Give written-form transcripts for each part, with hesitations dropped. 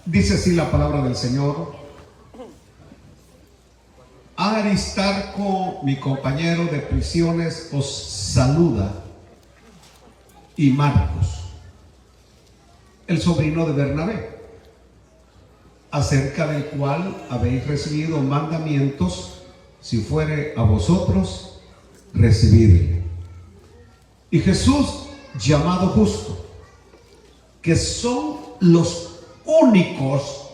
Dice así la palabra del Señor: Aristarco, mi compañero de prisiones, os saluda, y Marcos, el sobrino de Bernabé, acerca del cual habéis recibido mandamientos, si fuere a vosotros, recibidle. Y Jesús, llamado Justo, que son los únicos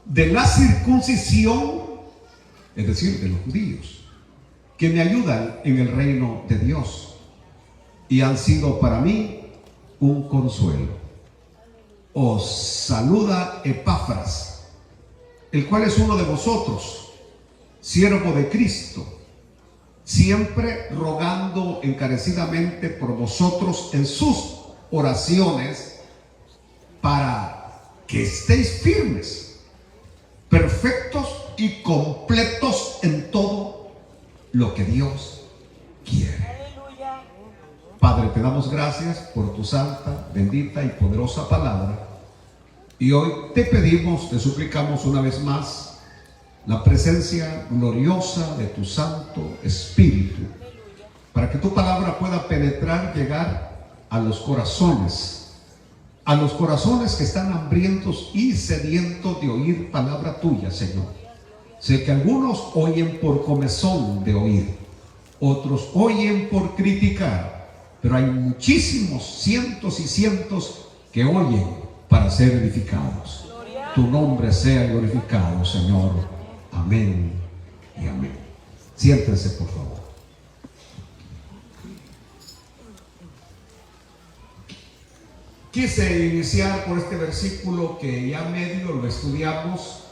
de la circuncisión, es decir, de los judíos, que me ayudan en el reino de Dios y han sido para mí un consuelo. Os saluda Epafras, el cual es uno de vosotros, siervo de Cristo, siempre rogando encarecidamente por vosotros en sus oraciones, para que estéis firmes, perfectos y completos en todo lo que Dios quiere. Padre, te damos gracias por tu santa, bendita y poderosa palabra. Y hoy te pedimos, te suplicamos una vez más la presencia gloriosa de tu Santo Espíritu, para que tu palabra pueda penetrar, llegar a los corazones que están hambrientos y sedientos de oír palabra tuya, Señor. Sé que algunos oyen por comezón de oír, otros oyen por criticar, pero hay muchísimos, cientos y cientos que oyen para ser edificados. Tu nombre sea glorificado, Señor. Amén y amén. Siéntense, por favor. Quise iniciar por este versículo que ya medio lo estudiamos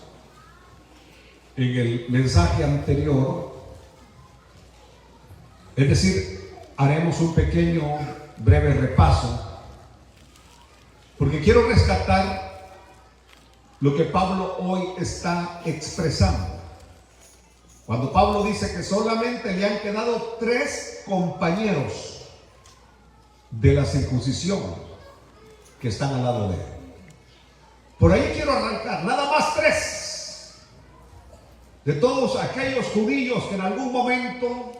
en el mensaje anterior. Es decir, haremos un pequeño, breve repaso, porque quiero rescatar lo que Pablo hoy está expresando. Cuando Pablo dice que solamente le han quedado 3 compañeros de la circuncisión que están al lado de él. Por ahí quiero arrancar, nada más 3 de todos aquellos judíos que en algún momento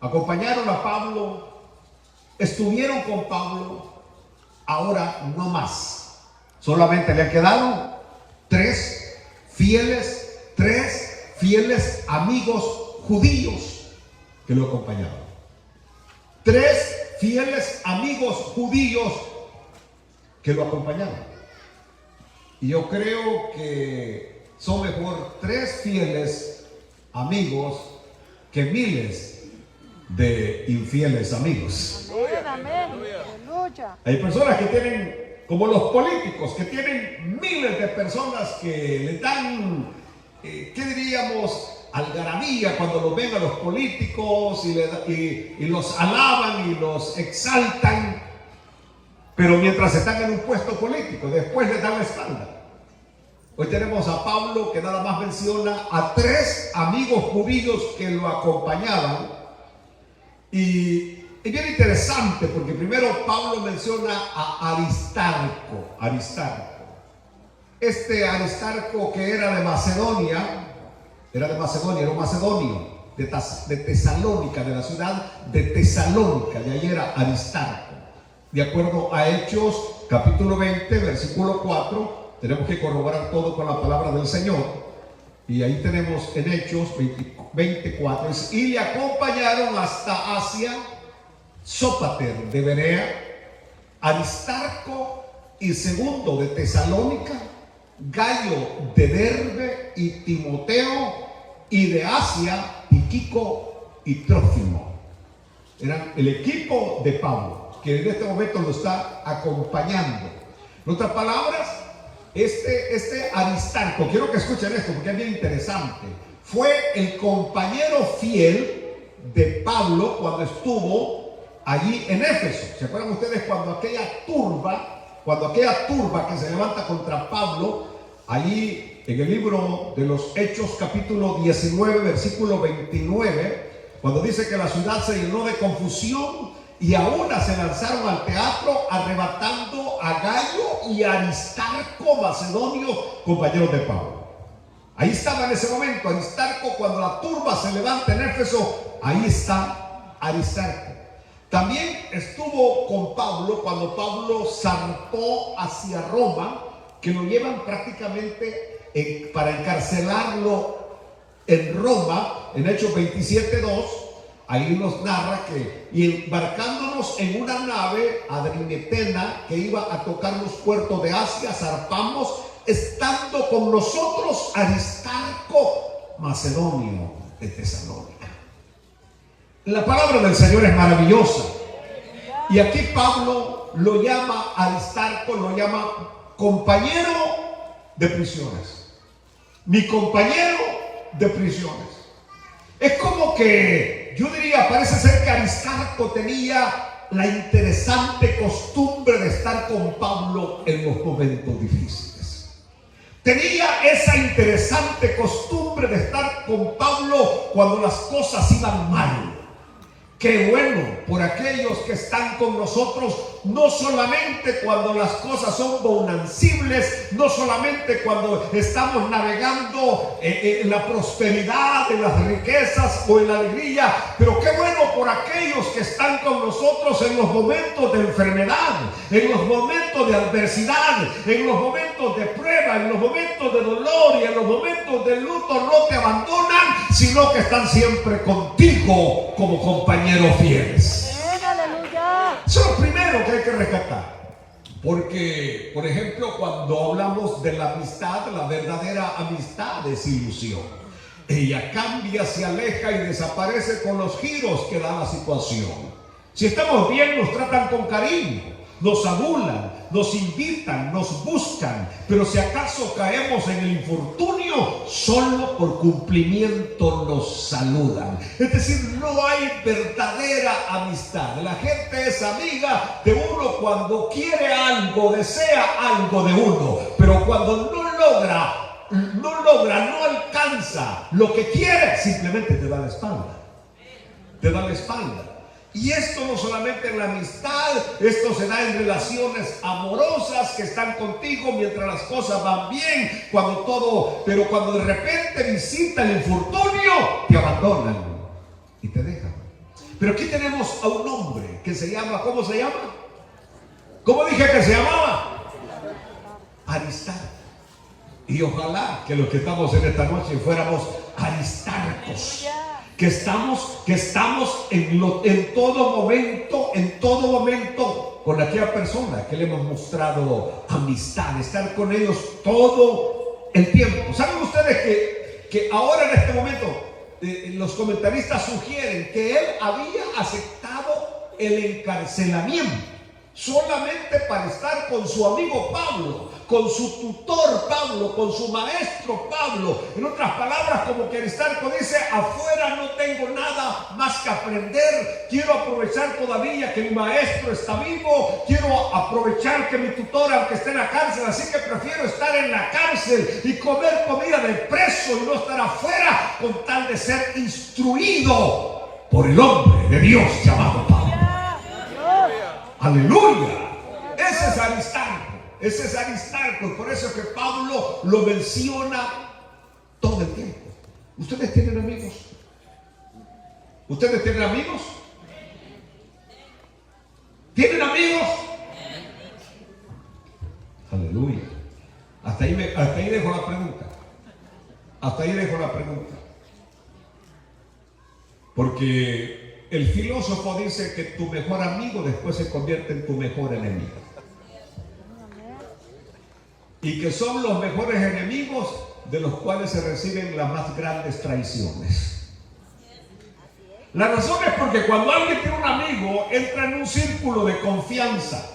acompañaron a Pablo, estuvieron con Pablo, ahora no más. Solamente le han quedado 3 fieles amigos judíos que lo acompañaron. 3 fieles amigos judíos que lo acompañaron. Y yo creo que son mejor 3 fieles amigos que miles de infieles amigos. Amén. Hay personas que tienen, como los políticos, que tienen miles de personas que le dan, ¿qué diríamos?, algarabía cuando los ven a los políticos y los alaban y los exaltan. Pero mientras están en un puesto político, después les dan la espalda. Hoy tenemos a Pablo, que nada más menciona a 3 amigos judíos que lo acompañaban. Y es bien interesante, porque primero Pablo menciona a Aristarco. Este Aristarco, que era un macedonio de Tesalónica, de la ciudad de Tesalónica, de ahí era Aristarco. De acuerdo a Hechos, capítulo 20, versículo 4, tenemos que corroborar todo con la palabra del Señor. Y ahí tenemos en Hechos 24, y le acompañaron hasta Asia, Sópater de Berea, Aristarco y Segundo de Tesalónica, Gallo de Derbe y Timoteo, y de Asia, Tíquico y Trófimo. Eran el equipo de Pablo, que en este momento lo está acompañando. En otras palabras, este Aristarco, quiero que escuchen esto porque es bien interesante, fue el compañero fiel de Pablo cuando estuvo allí en Éfeso. ¿Se acuerdan ustedes cuando aquella turba que se levanta contra Pablo, allí en el libro de los Hechos, capítulo 19, versículo 29, cuando dice que la ciudad se llenó de confusión y a una se lanzaron al teatro arrebatando a Gayo y a Aristarco macedonio, compañeros de Pablo. Ahí estaba en ese momento Aristarco. Cuando la turba se levanta en Éfeso, ahí está Aristarco. También estuvo con Pablo cuando Pablo zarpó hacia Roma, que lo llevan prácticamente para encarcelarlo en Roma, en Hechos 27:2. Ahí nos narra que, y embarcándonos en una nave adrimetena que iba a tocar los puertos de Asia, zarpamos, estando con nosotros Aristarco macedonio de Tesalónica. La palabra del Señor es maravillosa. Y aquí Pablo lo llama Aristarco, lo llama compañero de prisiones. Mi compañero de prisiones. Es como que, yo diría, parece ser que Aristarco tenía la interesante costumbre de estar con Pablo en los momentos difíciles. Tenía esa interesante costumbre de estar con Pablo cuando las cosas iban mal. Qué bueno por aquellos que están con nosotros, no solamente cuando las cosas son bonancibles, no solamente cuando estamos navegando en la prosperidad, en las riquezas o en la alegría, pero qué bueno por aquellos que están con nosotros en los momentos de enfermedad, en los momentos de adversidad, en los momentos de prueba, en los momentos de dolor y en los momentos de luto. No te abandonan, sino que están siempre contigo como compañeros fieles. Eso es lo primero que hay que rescatar. Porque, por ejemplo, cuando hablamos de la amistad, la verdadera amistad es ilusión. Ella cambia, se aleja y desaparece con los giros que da la situación. Si estamos bien, nos tratan con cariño, nos adulan, nos invitan, nos buscan, pero si acaso caemos en el infortunio, solo por cumplimiento nos saludan. Es decir, no hay verdadera amistad. La gente es amiga de uno cuando quiere algo, desea algo de uno, pero cuando no alcanza lo que quiere, simplemente te da la espalda. Te da la espalda. Y esto no solamente en la amistad, esto se da en relaciones amorosas que están contigo mientras las cosas van bien, pero cuando de repente visita el infortunio, te abandonan y te dejan. Pero aquí tenemos a un hombre que se llama, ¿cómo se llama? ¿Cómo dije que se llamaba? Aristarco. Y ojalá que los que estamos en esta noche fuéramos Aristarcos. Que estamos en todo momento con aquella persona que le hemos mostrado amistad, estar con ellos todo el tiempo. ¿Saben ustedes que ahora en este momento los comentaristas sugieren que él había aceptado el encarcelamiento solamente para estar con su amigo Pablo, con su tutor Pablo, con su maestro Pablo? En otras palabras, como que Aristarco dice: afuera no tengo nada más que aprender, quiero aprovechar todavía que mi maestro está vivo, quiero aprovechar que mi tutor, aunque esté en la cárcel, así que prefiero estar en la cárcel y comer comida de preso y no estar afuera, con tal de ser instruido por el hombre de Dios llamado Pablo. Aleluya. Ese es Aristarco. Ese es Aristarco. Por eso es que Pablo lo menciona todo el tiempo. ¿Ustedes tienen amigos? ¿Ustedes tienen amigos? ¿Tienen amigos? Aleluya. Hasta ahí dejo la pregunta. Hasta ahí dejo la pregunta. Porque el filósofo dice que tu mejor amigo después se convierte en tu mejor enemigo. Y que son los mejores enemigos de los cuales se reciben las más grandes traiciones. La razón es porque cuando alguien tiene un amigo, entra en un círculo de confianza.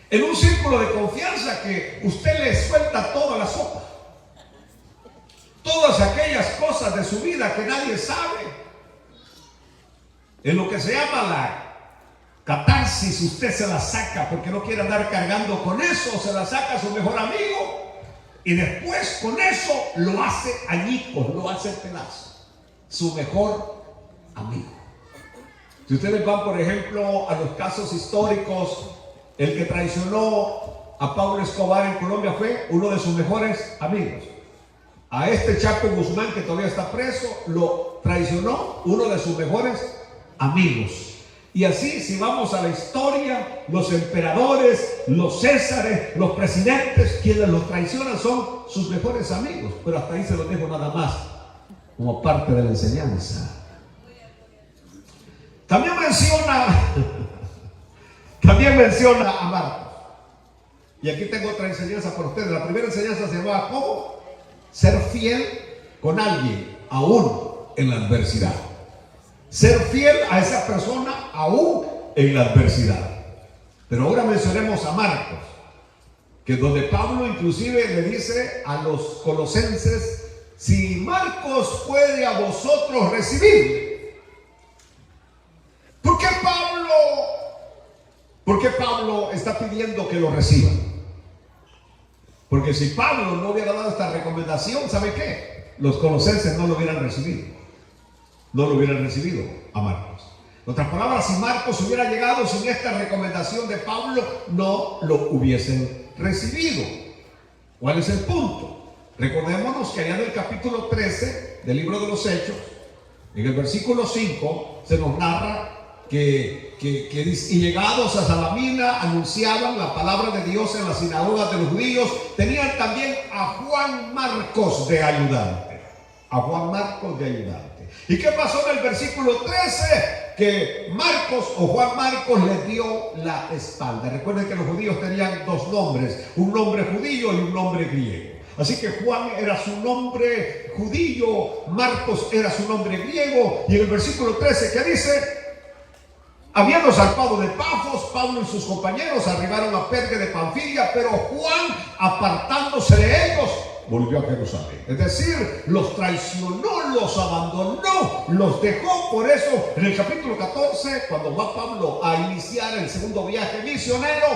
En un círculo de confianza que usted le suelta toda la sopa. Todas aquellas cosas de su vida que nadie sabe. En lo que se llama la catarsis, usted se la saca porque no quiere andar cargando con eso, se la saca a su mejor amigo y después con eso lo hace añicos, lo hace pedazos. Su mejor amigo. Si ustedes van, por ejemplo, a los casos históricos, el que traicionó a Pablo Escobar en Colombia fue uno de sus mejores amigos. A este Chapo Guzmán, que todavía está preso, lo traicionó uno de sus mejores amigos. Y así, si vamos a la historia, los emperadores, los césares, los presidentes, quienes los traicionan son sus mejores amigos. Pero hasta ahí se los dejo nada más, como parte de la enseñanza. También menciona a Marcos. Y aquí tengo otra enseñanza para ustedes. La primera enseñanza se llamaba ¿cómo ser fiel con alguien aún en la adversidad? Ser fiel a esa persona aún en la adversidad. Pero ahora mencionemos a Marcos, que es donde Pablo inclusive le dice a los colosenses: si Marcos puede a vosotros recibir. ¿Por qué Pablo está pidiendo que lo reciban? Porque si Pablo no hubiera dado esta recomendación, ¿sabe qué? Los colosenses no lo hubieran recibido. No lo hubieran recibido a Marcos. En otras palabras, si Marcos hubiera llegado sin esta recomendación de Pablo, no lo hubiesen recibido. ¿Cuál es el punto? Recordémonos que allá en el capítulo 13 del libro de los Hechos, en el versículo 5, se nos narra que dice: y llegados a Salamina anunciaban la palabra de Dios en las sinagogas de los judíos. Tenían también a Juan Marcos de ayudante. A Juan Marcos de ayudante. ¿Y qué pasó en el versículo 13? Que Marcos o Juan Marcos les dio la espalda. Recuerden que los judíos tenían dos nombres, un nombre judío y un nombre griego. Así que Juan era su nombre judío, Marcos era su nombre griego. Y en el versículo 13, ¿qué dice? Habiendo zarpado de Pafos, Pablo y sus compañeros arribaron a Perge de Panfilia, pero Juan, apartándose de ellos, volvió a Jerusalén. Es decir, los traicionó, los abandonó, los dejó. Por eso, en el capítulo 14, cuando va Pablo a iniciar el segundo viaje misionero,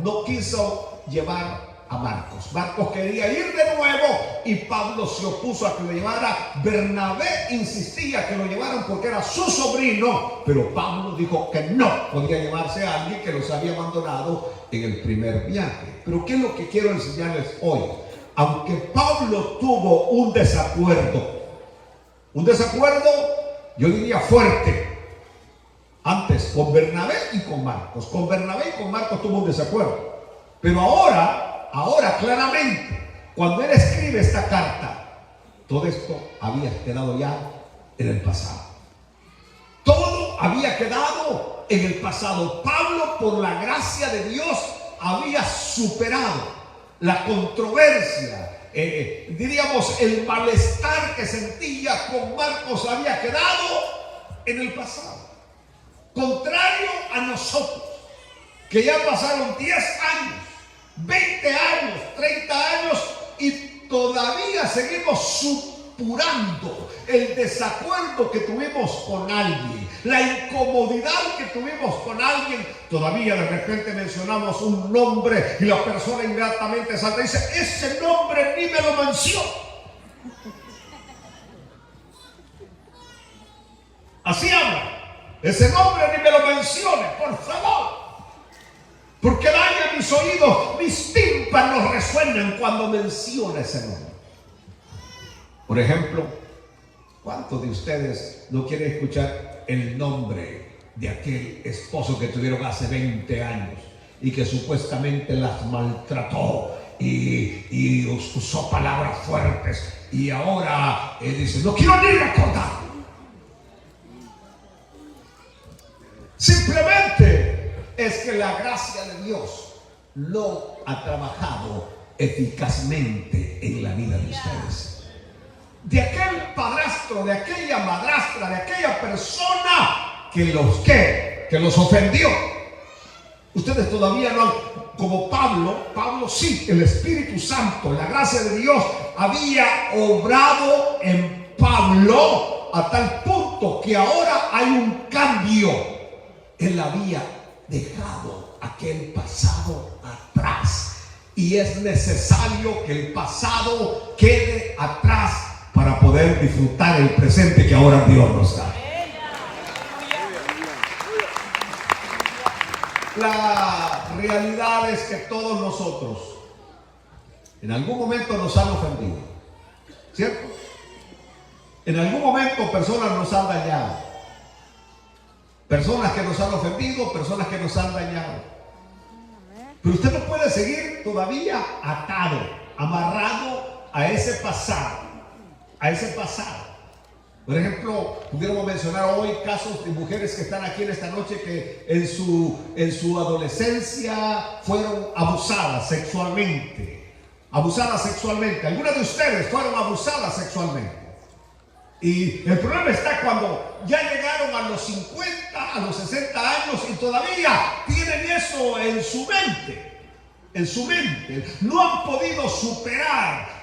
no quiso llevar a Marcos. Marcos quería ir de nuevo y Pablo se opuso a que lo llevara. Bernabé insistía que lo llevaran porque era su sobrino, pero Pablo dijo que no podía llevarse a alguien que los había abandonado en el primer viaje. Pero ¿qué es lo que quiero enseñarles hoy? Aunque Pablo tuvo un desacuerdo, yo diría fuerte, antes con Bernabé y con Marcos. Con Bernabé y con Marcos tuvo un desacuerdo, pero ahora claramente, cuando él escribe esta carta, todo esto había quedado ya en el pasado. Todo había quedado en el pasado. Pablo, por la gracia de Dios, había superado la controversia, diríamos el malestar que sentía con Marcos había quedado en el pasado. Contrario a nosotros, que ya pasaron 10 años, 20 años, 30 años y todavía seguimos supurando el desacuerdo que tuvimos con alguien, la incomodidad que tuvimos con alguien. Todavía de repente mencionamos un nombre y la persona inmediatamente salta y dice: ese nombre ni me lo menciona. Así habla: ese nombre ni me lo mencione, por favor, porque daña mis oídos, mis tímpanos resuenan cuando menciona ese nombre. Por ejemplo, ¿cuántos de ustedes no quieren escuchar el nombre de aquel esposo que tuvieron hace 20 años y que supuestamente las maltrató y usó palabras fuertes y ahora dice: no quiero ni recordarlo? Simplemente es que la gracia de Dios no ha trabajado eficazmente en la vida de ustedes. De aquel padrastro, de aquella madrastra, de aquella persona que los ofendió. Ustedes todavía no han, como Pablo sí, el Espíritu Santo, la gracia de Dios había obrado en Pablo a tal punto que ahora hay un cambio. Él había dejado aquel pasado atrás y es necesario que el pasado quede atrás para poder disfrutar el presente que ahora Dios nos da. La realidad es que todos nosotros en algún momento nos han ofendido, ¿cierto? En algún momento personas nos han dañado, personas que nos han ofendido, personas que nos han dañado. Pero usted no puede seguir todavía atado, amarrado a ese pasado, a ese pasado. Por ejemplo, pudiéramos mencionar hoy casos de mujeres que están aquí en esta noche que en su adolescencia fueron abusadas sexualmente. Abusadas sexualmente. Algunas de ustedes fueron abusadas sexualmente. Y el problema está cuando ya llegaron a los 50, a los 60 años y todavía tienen eso en su mente. En su mente. No han podido superar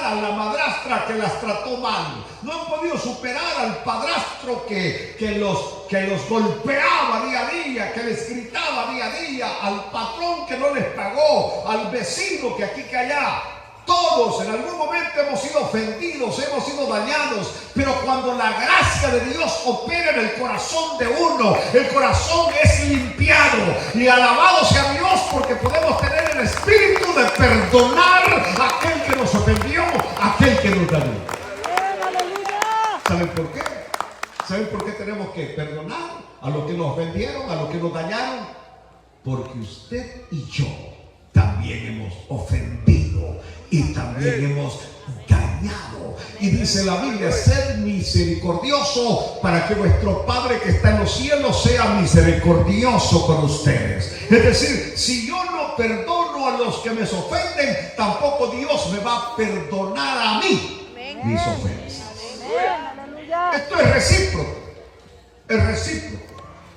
a la madrastra que las trató mal. No han podido superar al padrastro que los golpeaba día a día, que les gritaba día a día, al patrón que no les pagó, al vecino que aquí que allá. Todos en algún momento hemos sido ofendidos, hemos sido dañados, pero cuando la gracia de Dios opera en el corazón de uno, el corazón es limpiado. Y alabado sea Dios porque podemos tener el espíritu de perdonar a aquel que nos ofendió, a aquel que nos dañó. ¿Saben por qué? ¿Saben por qué tenemos que perdonar a los que nos ofendieron, a los que nos dañaron? Porque usted y yo también hemos ofendido y también hemos dañado. Y dice la Biblia: sed misericordioso para que vuestro Padre que está en los cielos sea misericordioso con ustedes. Es decir, si yo no perdono a los que me ofenden, tampoco Dios me va a perdonar a mí mis ofensas. Esto es recíproco. Es recíproco.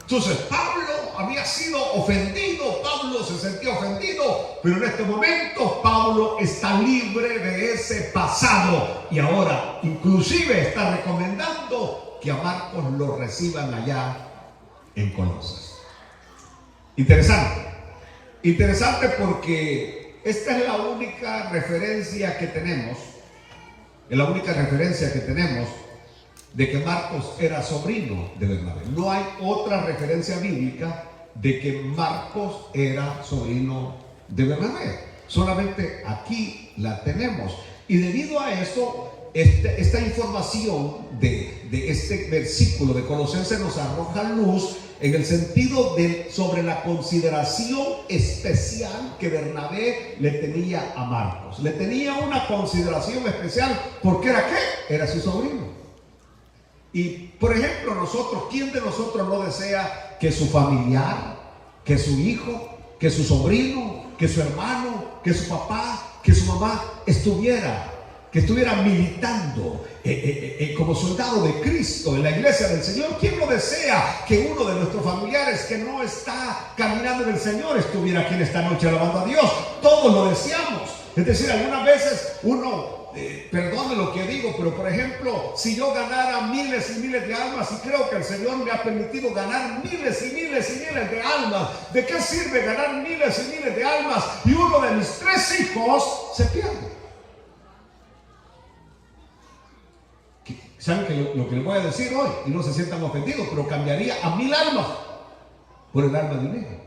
Entonces Pablo había sido ofendido, Pablo se sentía ofendido, pero en este momento Pablo está libre de ese pasado y ahora inclusive está recomendando que a Marcos lo reciban allá en Colosas. Interesante porque esta es la única referencia que tenemos, de que Marcos era sobrino de Bernabé. No hay otra referencia bíblica de que Marcos era sobrino de Bernabé. Solamente aquí la tenemos. Y debido a eso, esta información de este versículo de Colosenses nos arroja luz en el sentido sobre la consideración especial que Bernabé le tenía a Marcos. Le tenía una consideración especial porque ¿era qué? Era su sobrino. Y por ejemplo nosotros, ¿quién de nosotros no desea que su familiar, que su hijo, que su sobrino, que su hermano, que su papá, que su mamá estuviera militando como soldado de Cristo en la iglesia del Señor? ¿Quién no desea que uno de nuestros familiares que no está caminando en el Señor estuviera aquí en esta noche alabando a Dios? Todos lo deseamos. Es decir, algunas veces uno... perdone lo que digo, pero por ejemplo, si yo ganara miles y miles de almas, y creo que el Señor me ha permitido ganar miles y miles y miles de almas, ¿de qué sirve ganar miles y miles de almas y uno de mis 3 hijos se pierde? ¿Saben que lo que les voy a decir hoy? Y no se sientan ofendidos, pero cambiaría a 1000 almas por el alma de un hijo.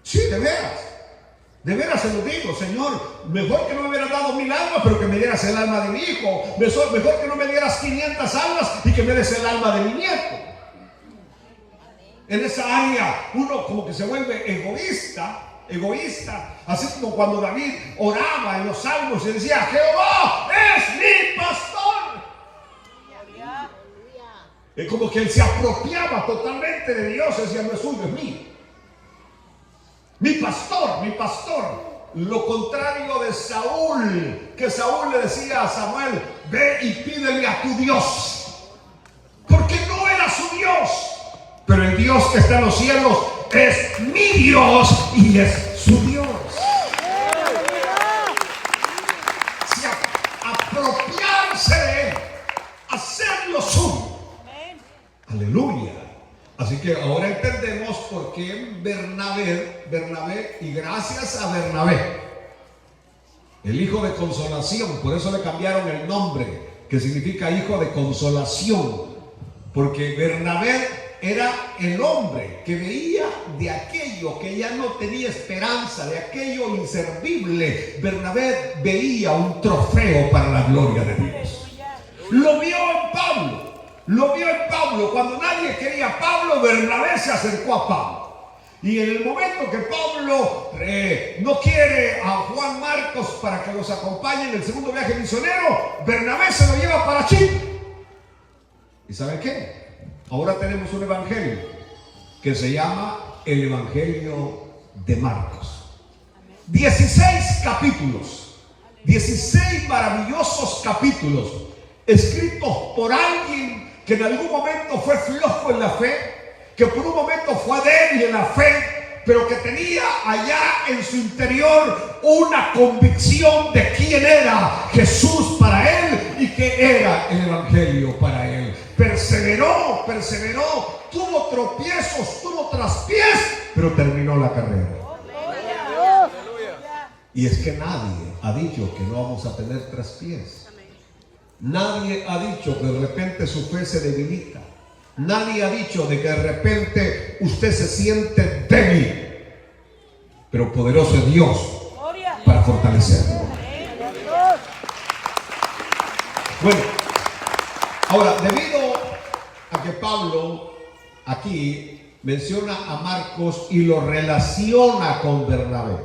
Sí, de veras. De veras se lo digo, Señor, mejor que no me hubieras dado 1000 almas, pero que me dieras el alma de mi hijo. Mejor que no me dieras 500 almas y que me des el alma de mi nieto. En esa área uno como que se vuelve egoísta, así como cuando David oraba en los salmos y decía: Jehová es mi pastor. Es como que él se apropiaba totalmente de Dios, decía: no es suyo, es mío. Mi pastor. Lo contrario de Saúl, que Saúl le decía a Samuel: ve y pídele a tu Dios, porque no era su Dios. Pero el Dios que está en los cielos es mi Dios y es su Dios. Apropiarse de él, hacerlo suyo. Aleluya. Así que ahora entendemos por qué Bernabé, y gracias a Bernabé, el hijo de consolación, por eso le cambiaron el nombre, que significa hijo de consolación, porque Bernabé era el hombre que veía de aquello que ya no tenía esperanza, de aquello inservible. Bernabé veía un trofeo para la gloria de Dios. Lo vio en Pablo. Lo vio en Pablo. Cuando nadie quería a Pablo, Bernabé se acercó a Pablo. Y en el momento que Pablo no quiere a Juan Marcos para que los acompañe en el segundo viaje misionero, Bernabé se lo lleva para Chipre. ¿Y saben qué? Ahora tenemos un evangelio que se llama el Evangelio de Marcos. 16 capítulos, 16 maravillosos capítulos, escritos por alguien que en algún momento fue flojo en la fe, que por un momento fue débil en la fe, pero que tenía allá en su interior una convicción de quién era Jesús para él y que era el Evangelio para él. Perseveró, tuvo tropiezos, tuvo traspiés, pero terminó la carrera. Y es que nadie ha dicho que no vamos a tener traspiés. Nadie ha dicho que de repente su fe se debilita. Nadie ha dicho de que de repente usted se siente débil, pero poderoso es Dios para fortalecerlo. Bueno, ahora, debido a que Pablo aquí menciona a Marcos y lo relaciona con Bernabé,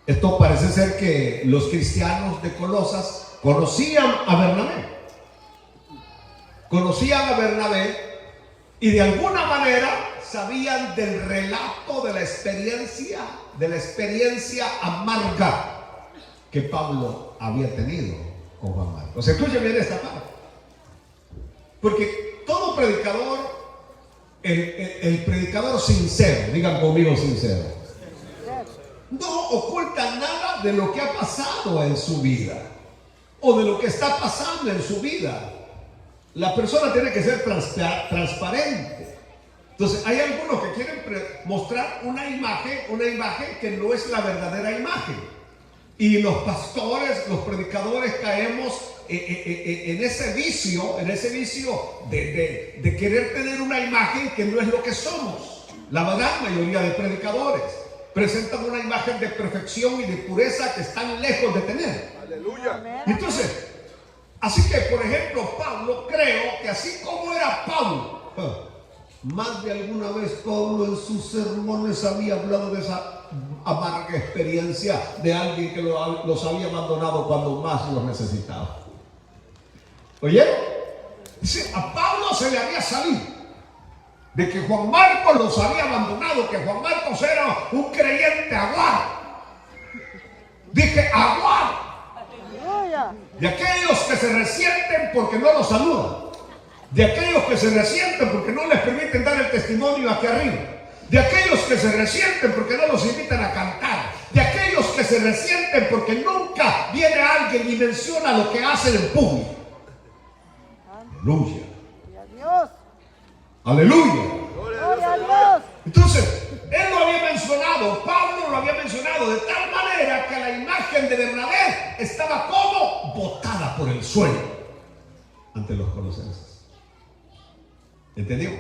esto parece ser que los cristianos de Colosas conocían a Bernabé. Conocían a Bernabé y de alguna manera sabían del relato de la experiencia amarga que Pablo había tenido con Juan Marcos. Escuchen bien esta parte. Porque todo predicador, el predicador sincero, digan conmigo sincero, no oculta nada de lo que ha pasado en su vida o de lo que está pasando en su vida. La persona tiene que ser transparente. Entonces hay algunos que quieren mostrar una imagen que no es la verdadera imagen. Y los pastores, los predicadores caemos en ese vicio de querer tener una imagen que no es lo que somos. La gran mayoría de predicadores presentan una imagen de perfección y de pureza que están lejos de tener. Aleluya. Entonces, así que, por ejemplo, Pablo, creo que así como era Pablo, más de alguna vez Pablo en sus sermones había hablado de esa amarga experiencia de alguien que los había abandonado cuando más los necesitaba. ¿Oyeron? Dice, a Pablo se le había salido de que Juan Marcos los había abandonado, que Juan Marcos era un creyente aguado. Dije aguado. De aquellos que se resienten porque no los saludan. De aquellos que se resienten porque no les permiten dar el testimonio aquí arriba. De aquellos que se resienten porque no los invitan a cantar. De aquellos que se resienten porque nunca viene alguien y menciona lo que hacen en público. Aleluya. Aleluya. Gloria a Dios. Entonces, él lo había mencionado, Pablo lo había mencionado, de tal manera que la imagen de Bernabé estaba como botada por el suelo ante los colosenses. ¿Entendió?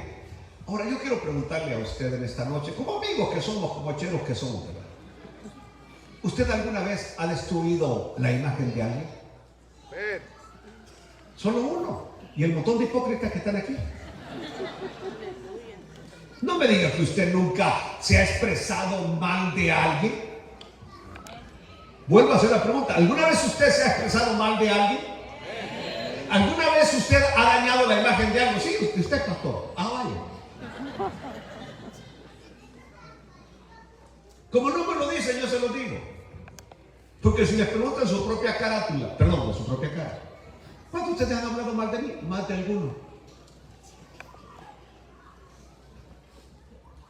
Ahora yo quiero preguntarle a usted en esta noche, como amigos que somos, como cheros que somos, ¿verdad? ¿Usted alguna vez ha destruido la imagen de alguien? Solo uno. ¿Y el montón de hipócritas que están aquí? No me diga que usted nunca se ha expresado mal de alguien. Vuelvo a hacer la pregunta. ¿Alguna vez usted se ha expresado mal de alguien? ¿Alguna vez usted ha dañado la imagen de alguien? Sí, usted pastor. Vaya. Como no me lo dicen, yo se lo digo. Porque si les preguntan su propia carátula, perdón, su propia cara, ¿cuántos de ustedes han hablado mal de mí? Más de alguno.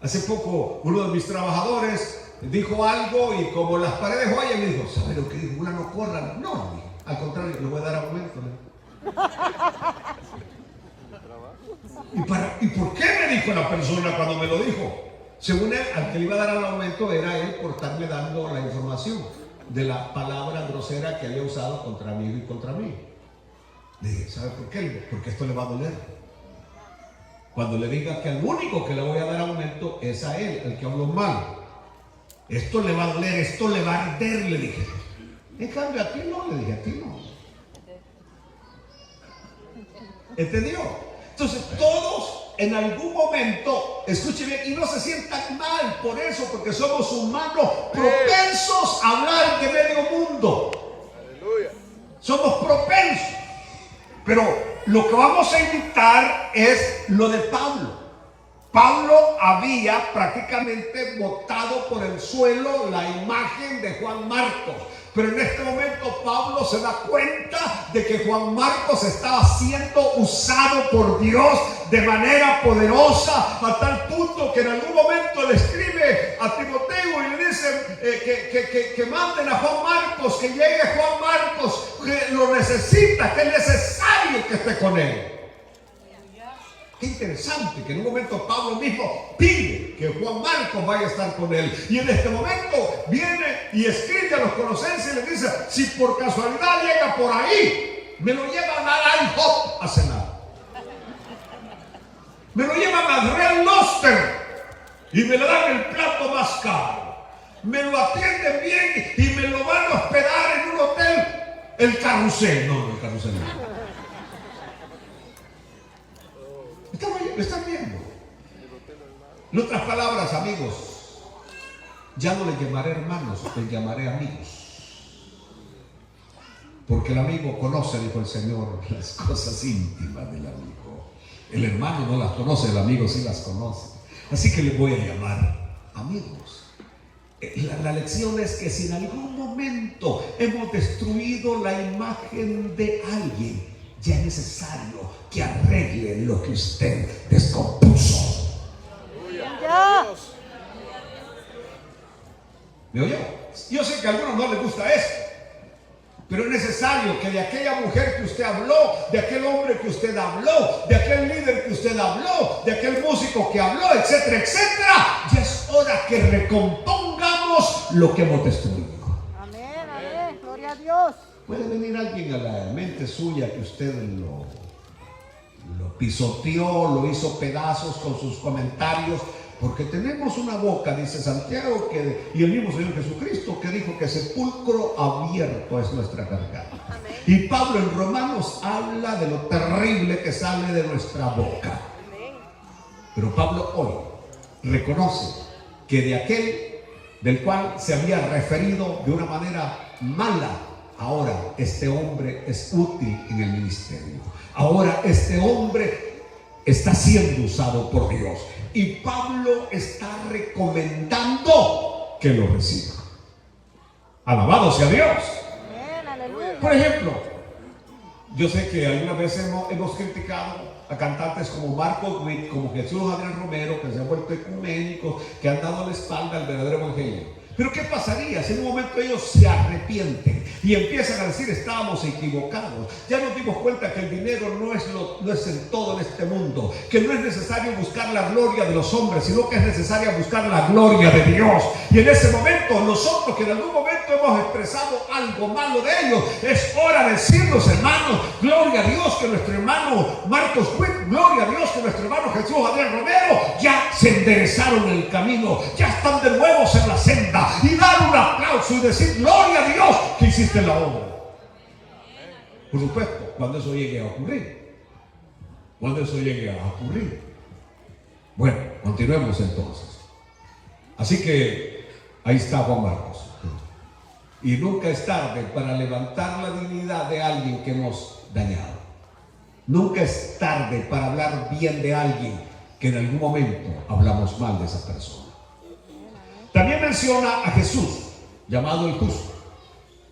Hace poco uno de mis trabajadores dijo algo y como las paredes oyen, me dijo, ¿sabe lo que dijo? Una no corra. No, al contrario, le voy a dar aumento. ¿Y por qué me dijo la persona cuando me lo dijo? Según él, al que le iba a dar el aumento era él por estarme dando la información de la palabra grosera que había usado contra mí y contra mí. Le dije, ¿sabe por qué? Porque esto le va a doler. Cuando le diga que al único que le voy a dar aumento es a él, el que habló mal. Esto le va a doler, esto le va a arder, le dije. En cambio, a ti no, le dije, a ti no. ¿Entendió? Entonces, todos en algún momento, escuche bien, y no se sientan mal por eso, porque somos humanos propensos a hablar de medio mundo. Aleluya. Somos propensos. Pero lo que vamos a imitar es lo de Pablo. Pablo había prácticamente botado por el suelo la imagen de Juan Marcos. Pero en este momento Pablo se da cuenta de que Juan Marcos estaba siendo usado por Dios de manera poderosa, a tal punto que en algún momento le escribe a Timoteo y le dice que manden a Juan Marcos, que llegue Juan Marcos, que lo necesita, que es necesario que esté con él. Qué interesante que en un momento Pablo mismo pide que Juan Marcos vaya a estar con él. Y en este momento viene y escribe a los colosenses y les dice: si por casualidad llega por ahí, me lo llevan al IHOP a cenar. Me lo llevan al Real Lobster y me le dan el plato más caro. Me lo atienden bien y me lo van a hospedar en un hotel, el Carrusel. No, el Carrusel no. ¿Me están viendo? En otras palabras, amigos, ya no les llamaré hermanos, les llamaré amigos. Porque el amigo conoce, dijo el Señor, las cosas íntimas del amigo. El hermano no las conoce, el amigo sí las conoce. Así que les voy a llamar amigos. La lección es que si en algún momento hemos destruido la imagen de alguien, ya es necesario que arregle lo que usted descompuso. ¿Me oyó? Yo sé que a algunos no les gusta esto, pero es necesario que de aquella mujer que usted habló, de aquel hombre que usted habló, de aquel líder que usted habló, de aquel músico que habló, etcétera, etcétera, ya es hora que recompongamos lo que hemos destruido. Amén, amén, gloria a Dios. Puede venir alguien a la mente suya que usted lo pisoteó, lo hizo pedazos con sus comentarios, porque tenemos una boca, dice Santiago, y el mismo Señor Jesucristo, que dijo que sepulcro abierto es nuestra garganta. Amén. Y Pablo en Romanos habla de lo terrible que sale de nuestra boca. Amén. Pero Pablo hoy reconoce que de aquel del cual se había referido de una manera mala, ahora este hombre es útil en el ministerio. Ahora este hombre está siendo usado por Dios. Y Pablo está recomendando que lo reciba. Alabado sea Dios. Por ejemplo, yo sé que algunas veces hemos criticado a cantantes como Marcos Witt, como Jesús Adrián Romero, que se han vuelto ecuménicos, que han dado la espalda al verdadero evangelio. Pero ¿qué pasaría si en un momento ellos se arrepienten y empiezan a decir: estábamos equivocados, ya nos dimos cuenta que el dinero no es el todo en este mundo, que no es necesario buscar la gloria de los hombres, sino que es necesario buscar la gloria de Dios? Y en ese momento nosotros, que en algún momento hemos expresado algo malo de ellos, es hora de decirnos: hermanos, gloria a Dios que nuestro hermano Marcos Witt, gloria a Dios que nuestro hermano Jesús Adrián Romero ya se enderezaron el camino, ya están de nuevo en la senda. Y dar un aplauso y decir: gloria a Dios que hiciste la obra. Por supuesto, cuando eso llegue a ocurrir. Cuando eso llegue a ocurrir. Bueno, continuemos entonces. Así que ahí está Juan Marcos. Y nunca es tarde para levantar la dignidad de alguien que hemos dañado. Nunca es tarde para hablar bien de alguien que en algún momento hablamos mal de esa persona. También menciona a Jesús, llamado el justo.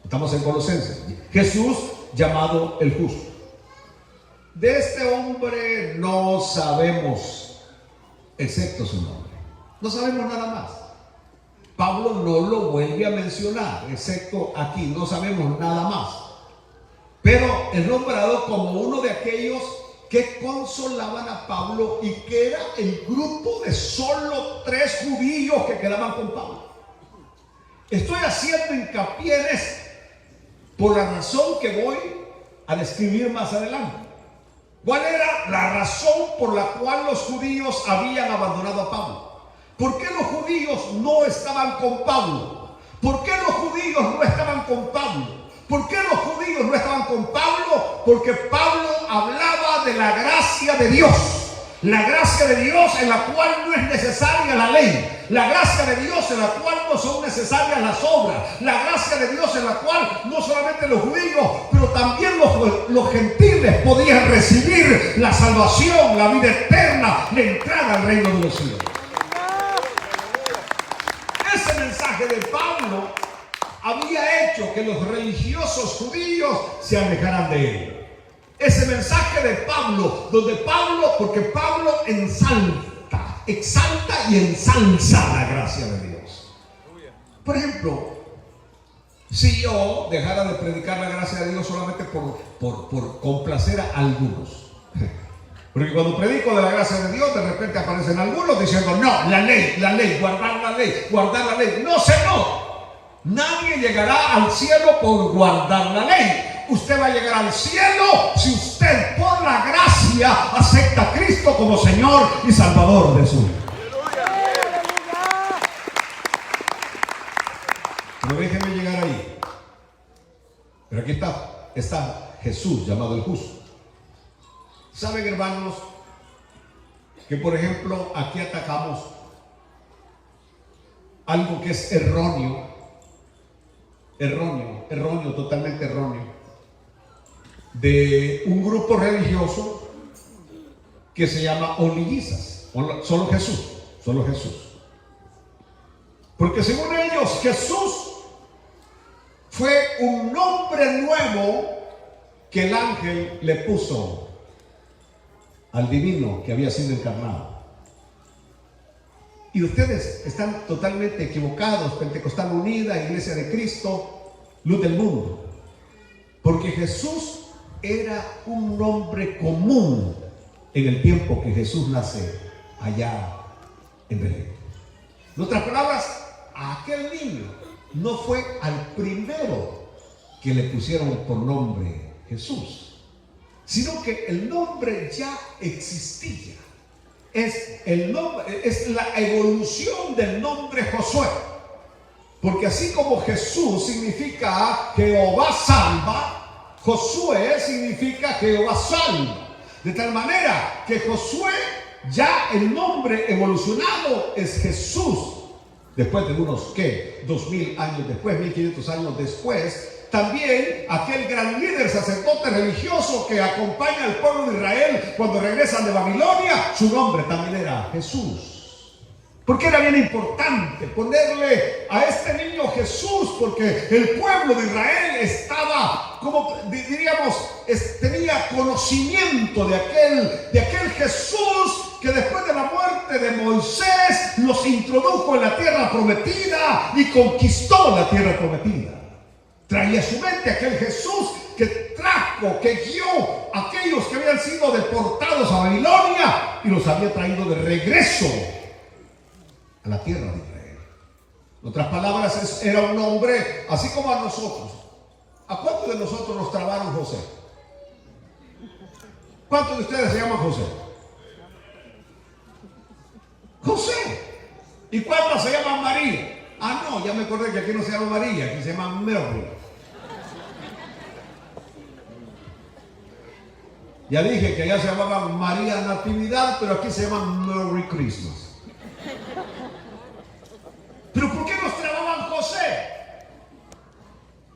Estamos en Colosenses. Jesús, llamado el justo. De este hombre no sabemos, excepto su nombre. No sabemos nada más. Pablo no lo vuelve a mencionar, excepto aquí. No sabemos nada más. Pero es nombrado como uno de aquellos que consolaban a Pablo y que era el grupo de solo 3 judíos que quedaban con Pablo. Estoy haciendo hincapié en esto por la razón que voy al escribir más adelante. ¿Cuál era la razón por la cual los judíos habían abandonado a Pablo? ¿Por qué los judíos no estaban con Pablo? ¿Por qué los judíos no estaban con Pablo? ¿Por qué los judíos no estaban con Pablo? Porque Pablo hablaba de la gracia de Dios. La gracia de Dios en la cual no es necesaria la ley. La gracia de Dios en la cual no son necesarias las obras. La gracia de Dios en la cual no solamente los judíos, pero también los gentiles podían recibir la salvación, la vida eterna, la entrada al reino de los cielos. Ese mensaje de Pablo había hecho que los religiosos judíos se alejaran de él. Ese mensaje de Pablo, porque Pablo exalta y ensalza la gracia de Dios. Por ejemplo, si yo dejara de predicar la gracia de Dios solamente por complacer a algunos, porque cuando predico de la gracia de Dios, de repente aparecen algunos diciendo, no, la ley, guardar la ley. No, Señor, nadie llegará al cielo por guardar la ley. Usted va a llegar al cielo si usted por la gracia acepta a Cristo como Señor y Salvador de su vida. No déjenme llegar ahí. Pero aquí está Jesús, llamado el justo. ¿Saben, hermanos, que por ejemplo aquí atacamos algo que es erróneo, totalmente erróneo, de un grupo religioso que se llama Only Jesus, solo Jesús? Porque según ellos, Jesús fue un nombre nuevo que el ángel le puso al divino que había sido encarnado. Y ustedes están totalmente equivocados, Pentecostal Unida, Iglesia de Cristo, Luz del Mundo. Porque Jesús era un nombre común en el tiempo que Jesús nace allá en Belén. En otras palabras, a aquel niño no fue al primero que le pusieron por nombre Jesús, sino que el nombre ya existía. Es la evolución del nombre Josué. Porque así como Jesús significa Jehová salva, Josué significa Jehová salva. De tal manera que Josué, ya el nombre evolucionado es Jesús. Después de unos, 2000 años después, 1500 años después, también aquel gran líder sacerdote religioso que acompaña al pueblo de Israel cuando regresan de Babilonia, su nombre también era Jesús. Porque era bien importante ponerle a este niño Jesús, porque el pueblo de Israel estaba, como diríamos, tenía conocimiento de aquel Jesús que después de la muerte de Moisés los introdujo en la tierra prometida y conquistó la tierra prometida. Traía a su mente aquel Jesús que guió a aquellos que habían sido deportados a Babilonia y los había traído de regreso a la tierra de Israel. En otras palabras, era un hombre así como a nosotros. ¿A cuántos de nosotros nos trabaron José? ¿Cuántos de ustedes se llaman José? José. ¿Y cuántas se llaman María? Ah, no, ya me acordé que aquí no se llama María, aquí se llama Mary. Ya dije que allá se llamaba María Natividad, pero aquí se llama Merry Christmas. ¿Pero por qué nos trababan José?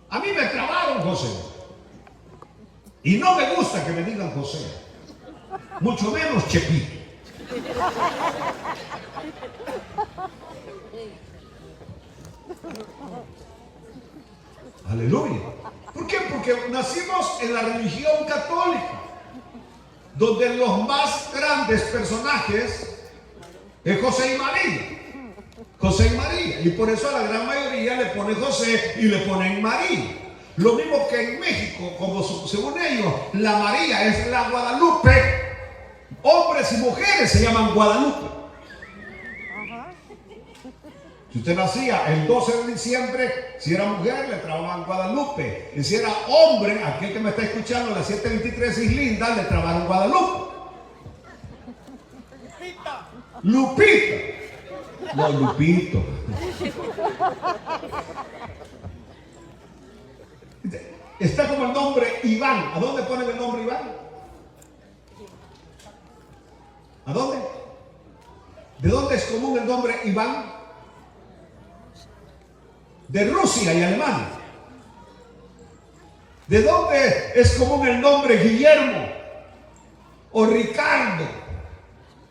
A mí me trabaron José. Y no me gusta que me digan José. Mucho menos Chepito. Aleluya. ¿Por qué? Porque nacimos en la religión católica, donde los más grandes personajes es José y María. José y María. Y por eso a la gran mayoría le ponen José y le ponen María. Lo mismo que en México, como según ellos, la María es la Guadalupe. Hombres y mujeres se llaman Guadalupe. Si usted nacía el 12 de diciembre, si era mujer, le trababan Guadalupe. Y si era hombre, aquel que me está escuchando, en la 723 Islinda, le trabaron Guadalupe. Lupita. No, Lupito. Está como el nombre Iván. ¿A dónde ponen el nombre Iván? ¿A dónde? ¿De dónde es común el nombre Iván? De Rusia y Alemania. ¿De dónde es común el nombre Guillermo o Ricardo?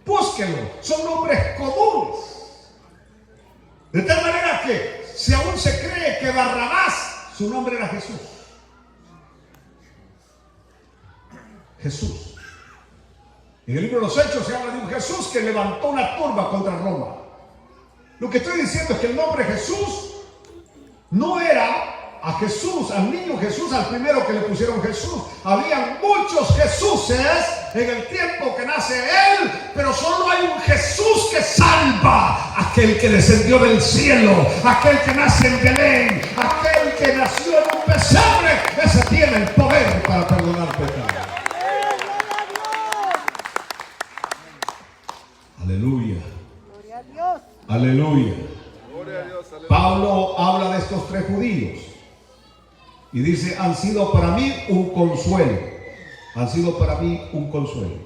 Búsquenlo, son nombres comunes. De tal manera que si aún se cree que Barrabás, su nombre era Jesús. Jesús. En el libro de los Hechos se habla de un Jesús que levantó una turba contra Roma. Lo que estoy diciendo es que el nombre Jesús no era a Jesús, al niño Jesús, al primero que le pusieron Jesús. Habían muchos Jesuses en el tiempo que nace Él, pero solo hay un Jesús que salva. Aquel que descendió del cielo, aquel que nace en Belén, aquel que nació en un pesebre. Ese tiene el poder para perdonar pecados. Aleluya. Gloria a Dios. Aleluya. Gloria a Dios, aleluya. Pablo habla de estos tres judíos y dice: han sido para mí un consuelo. Han sido para mí un consuelo.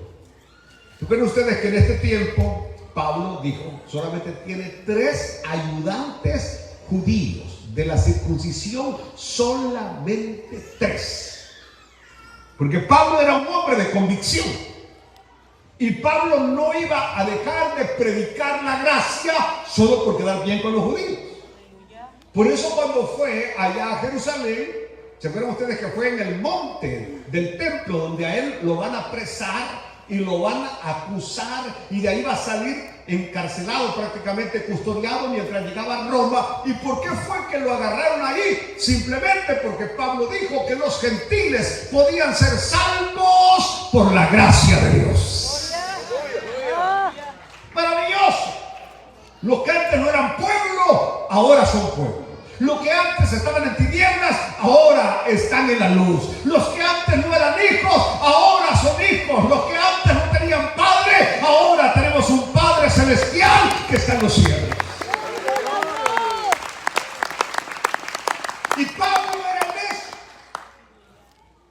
Recuerden ustedes que en este tiempo Pablo dijo, solamente tiene 3 ayudantes judíos de la circuncisión, solamente 3. Porque Pablo era un hombre de convicción. Y Pablo no iba a dejar de predicar la gracia solo por quedar bien con los judíos. Por eso cuando fue allá a Jerusalén, ¿se acuerdan ustedes que fue en el monte del templo donde a él lo van a apresar y lo van a acusar y de ahí va a salir encarcelado, prácticamente custodiado mientras llegaba a Roma? ¿Y por qué fue que lo agarraron ahí? Simplemente porque Pablo dijo que los gentiles podían ser salvos por la gracia de Dios. Maravilloso. Los que antes no eran pueblo, ahora son pueblo. Los que antes estaban en tinieblas, ahora están en la luz. Los que antes no eran hijos, ahora son hijos. Los que antes no tenían padre, ahora tenemos un Padre celestial que está en los cielos. Y Pablo era eso.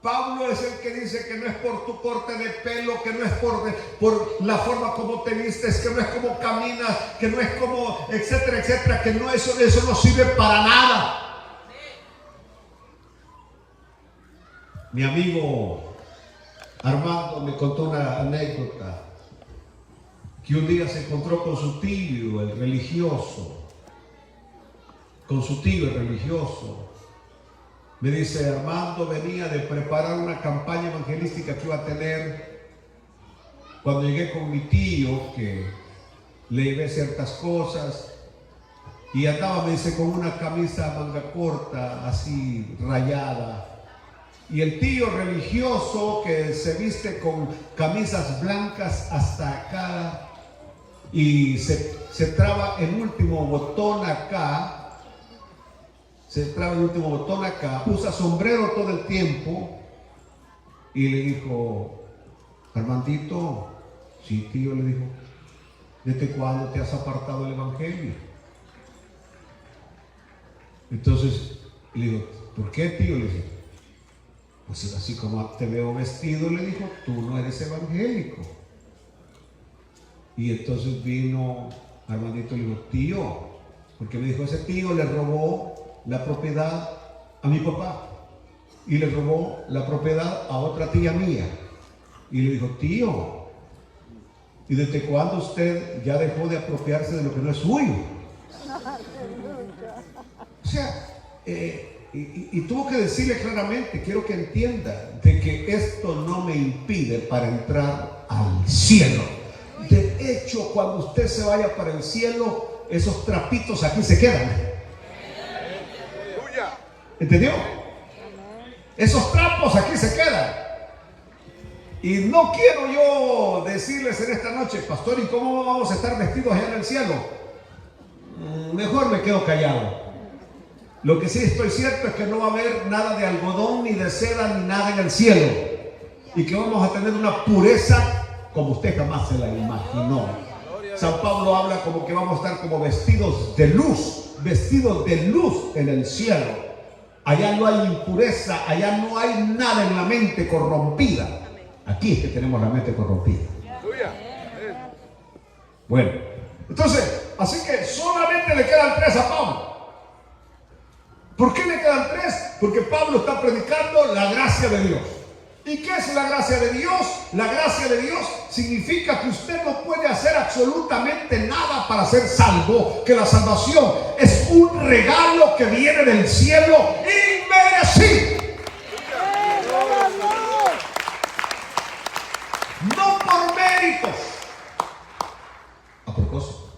Pablo es el que dice que no es por tu corte de pelo, que no es por la forma como te vistes, que no es como caminas, que no es como, etcétera, etcétera, que no, eso no sirve para nada. Mi amigo Armando me contó una anécdota, que un día se encontró con su tío, el religioso. Me dice: Armando venía de preparar una campaña evangelística que iba a tener. Cuando llegué con mi tío, que le llevé ciertas cosas, y andaba, me dice, con una camisa manga corta, así rayada. Y el tío religioso, que se viste con camisas blancas hasta acá, y se traba el último botón acá. Usa sombrero todo el tiempo. Y le dijo: Armandito, sí, tío, le dijo, ¿desde cuándo te has apartado del evangelio? Entonces le digo: ¿por qué, tío? Le dije: pues es así como te veo vestido, le dijo, tú no eres evangélico. Y entonces vino Armandito y le dijo: tío, porque me dijo, ese tío le robó la propiedad a mi papá y le robó la propiedad a otra tía mía. Y le dijo: tío, ¿y desde cuándo usted ya dejó de apropiarse de lo que no es suyo? O sea, y tuvo que decirle claramente: quiero que entienda de que esto no me impide para entrar al cielo. De hecho, cuando usted se vaya para el cielo, esos trapitos aquí se quedan. ¿Entendió? Esos trapos aquí se quedan. Y no quiero yo decirles en esta noche: pastor, ¿y cómo vamos a estar vestidos allá en el cielo? Mejor me quedo callado. Lo que sí estoy cierto es que no va a haber nada de algodón, ni de seda, ni nada en el cielo. Y que vamos a tener una pureza como usted jamás se la imaginó. San Pablo habla como que vamos a estar como vestidos de luz en el cielo. Allá no hay impureza, allá no hay nada en la mente corrompida. Aquí es que tenemos la mente corrompida. Bueno, entonces, así que solamente le quedan 3 a Pablo. ¿Por qué le quedan 3? Porque Pablo está predicando la gracia de Dios. ¿Y qué es la gracia de Dios? La gracia de Dios significa que usted no puede hacer absolutamente nada para ser salvo, que la salvación es un regalo que viene del cielo inmerecido. No por méritos. A propósito,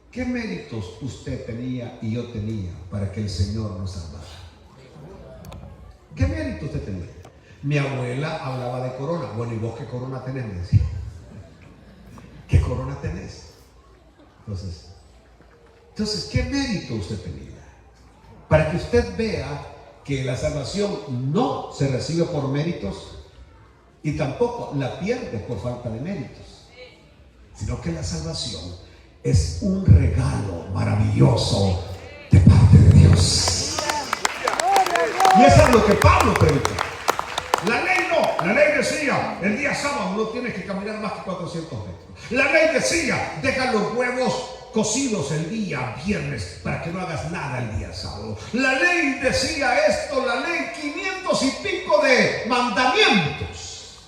¿qué méritos usted tenía y yo tenía para que el Señor nos salvara? ¿Qué mérito usted tenía? Mi abuela hablaba de corona. Bueno, ¿y vos qué corona tenés? Me decía. ¿Qué corona tenés? Entonces, ¿qué mérito usted tenía? Para que usted vea que la salvación no se recibe por méritos y tampoco la pierde por falta de méritos, sino que la salvación es un regalo maravilloso de parte de Dios. Y eso es lo que Pablo predica. La ley no, la ley decía, el día sábado no tienes que caminar más que 400 metros. La ley decía, deja los huevos cocidos el día viernes para que no hagas nada el día sábado. La ley decía esto, la ley 500 y pico de mandamientos.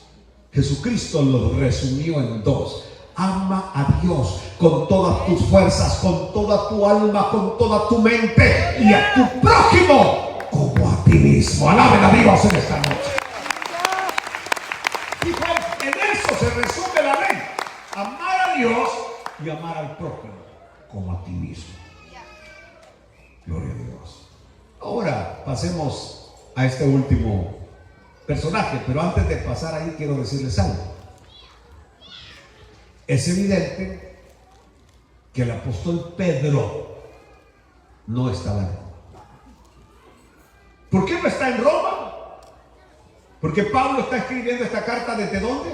Jesucristo los resumió en 2. Ama a Dios con todas tus fuerzas, con toda tu alma, con toda tu mente y a tu prójimo como a ti mismo. Alaben a Dios en esta noche. En eso se resume la ley: amar a Dios y amar al prójimo como a ti mismo. Gloria a Dios. Ahora pasemos a este último personaje, pero antes de pasar ahí quiero decirles algo. Es evidente que el apóstol Pedro no estaba en Roma. ¿Por qué no está en Roma? Porque Pablo está escribiendo esta carta ¿desde dónde?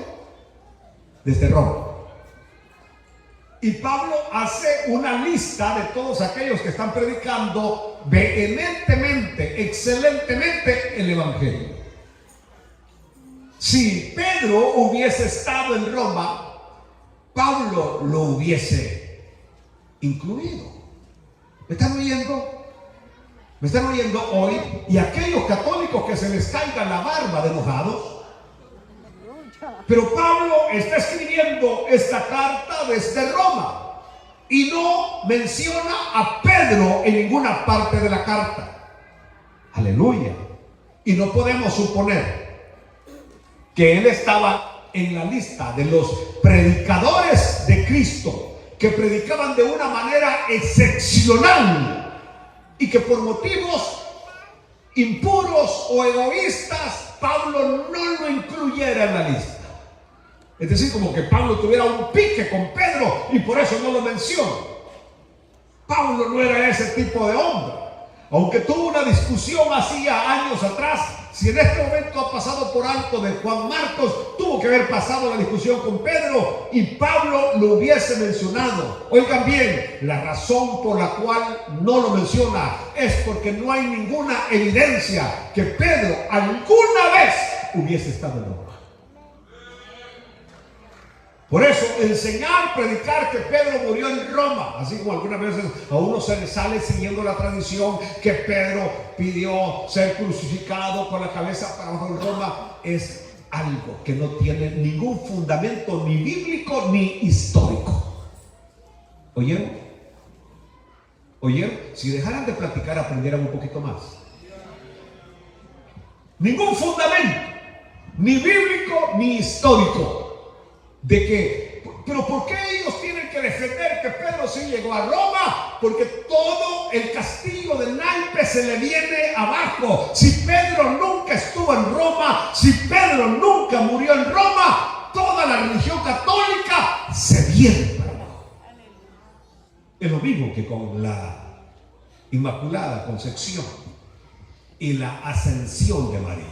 Desde Roma. Y Pablo hace una lista de todos aquellos que están predicando vehementemente, excelentemente el Evangelio. Si Pedro hubiese estado en Roma, Pablo lo hubiese incluido. ¿Me están oyendo? ¿Me están oyendo hoy? Y aquellos católicos que se les caiga la barba de enojados. Pero Pablo está escribiendo esta carta desde Roma y no menciona a Pedro en ninguna parte de la carta. Aleluya. Y no podemos suponer que él estaba en la lista de los predicadores de Cristo que predicaban de una manera excepcional y que por motivos impuros o egoístas Pablo no lo incluyera en la lista. Es decir, como que Pablo tuviera un pique con Pedro y por eso no lo menciona. Pablo no era ese tipo de hombre. Aunque tuvo una discusión hacía años atrás, si en este momento ha pasado por alto de Juan Marcos, tuvo que haber pasado la discusión con Pedro y Pablo lo hubiese mencionado. Oigan bien, la razón por la cual no lo menciona es porque no hay ninguna evidencia que Pedro alguna vez hubiese estado en Roma. Por eso, enseñar, predicar que Pedro murió en Roma, así como algunas veces a uno se le sale siguiendo la tradición que Pedro pidió ser crucificado con la cabeza para abajo en Roma, es algo que no tiene ningún fundamento ni bíblico ni histórico. ¿Oyeron? ¿Oyeron? Si dejaran de platicar, aprendieran un poquito más. Ningún fundamento, ni bíblico ni histórico. De que, pero ¿por qué ellos tienen que defender que Pedro sí llegó a Roma? Porque todo el castillo del naipe se le viene abajo. Si Pedro nunca estuvo en Roma, si Pedro nunca murió en Roma, toda la religión católica se viene para abajo. Es lo mismo que con la Inmaculada Concepción y la ascensión de María.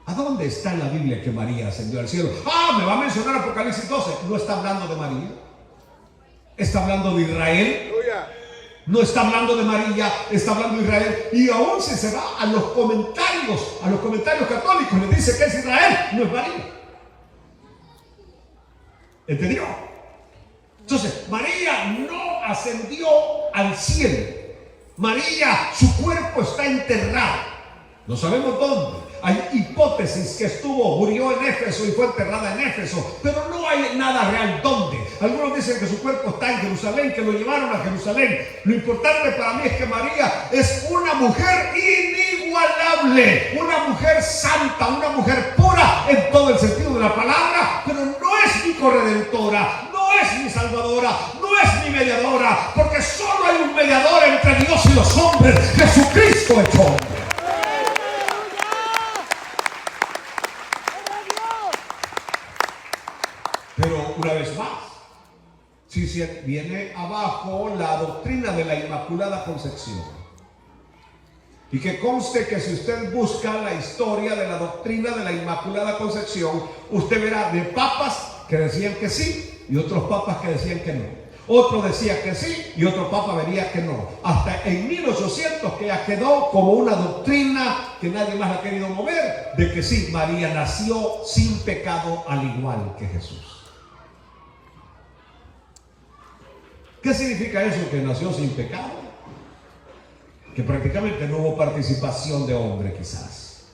¿A dónde está en la Biblia que María ascendió al cielo? Me va a mencionar Apocalipsis 12. No está hablando de María. Está hablando de Israel. No está hablando de María, está hablando de Israel. Y aún si se va a los comentarios católicos, le dice que es Israel, no es María. ¿Entendió? Entonces, María no ascendió al cielo. María, su cuerpo está enterrado. No sabemos dónde. Hay hipótesis que murió en Éfeso y fue enterrada en Éfeso, pero no hay nada real dónde. Algunos dicen que su cuerpo está en Jerusalén, que lo llevaron a Jerusalén. Lo importante para mí es que María es una mujer inigualable, una mujer santa, una mujer pura en todo el sentido de la palabra, pero no es mi corredentora, no es mi salvadora, no es mi mediadora, porque solo hay un mediador entre Dios y los hombres, Jesucristo hecho hombre. Pero una vez más, si se viene abajo la doctrina de la Inmaculada Concepción, y que conste que si usted busca la historia de la doctrina de la Inmaculada Concepción, usted verá de papas que decían que sí y otros papas que decían que no. Otro decía que sí y otro papa vería que no. Hasta en 1800 que ya quedó como una doctrina que nadie más ha querido mover, de que sí, María nació sin pecado al igual que Jesús. ¿Qué significa eso, que nació sin pecado? Que prácticamente no hubo participación de hombre, quizás.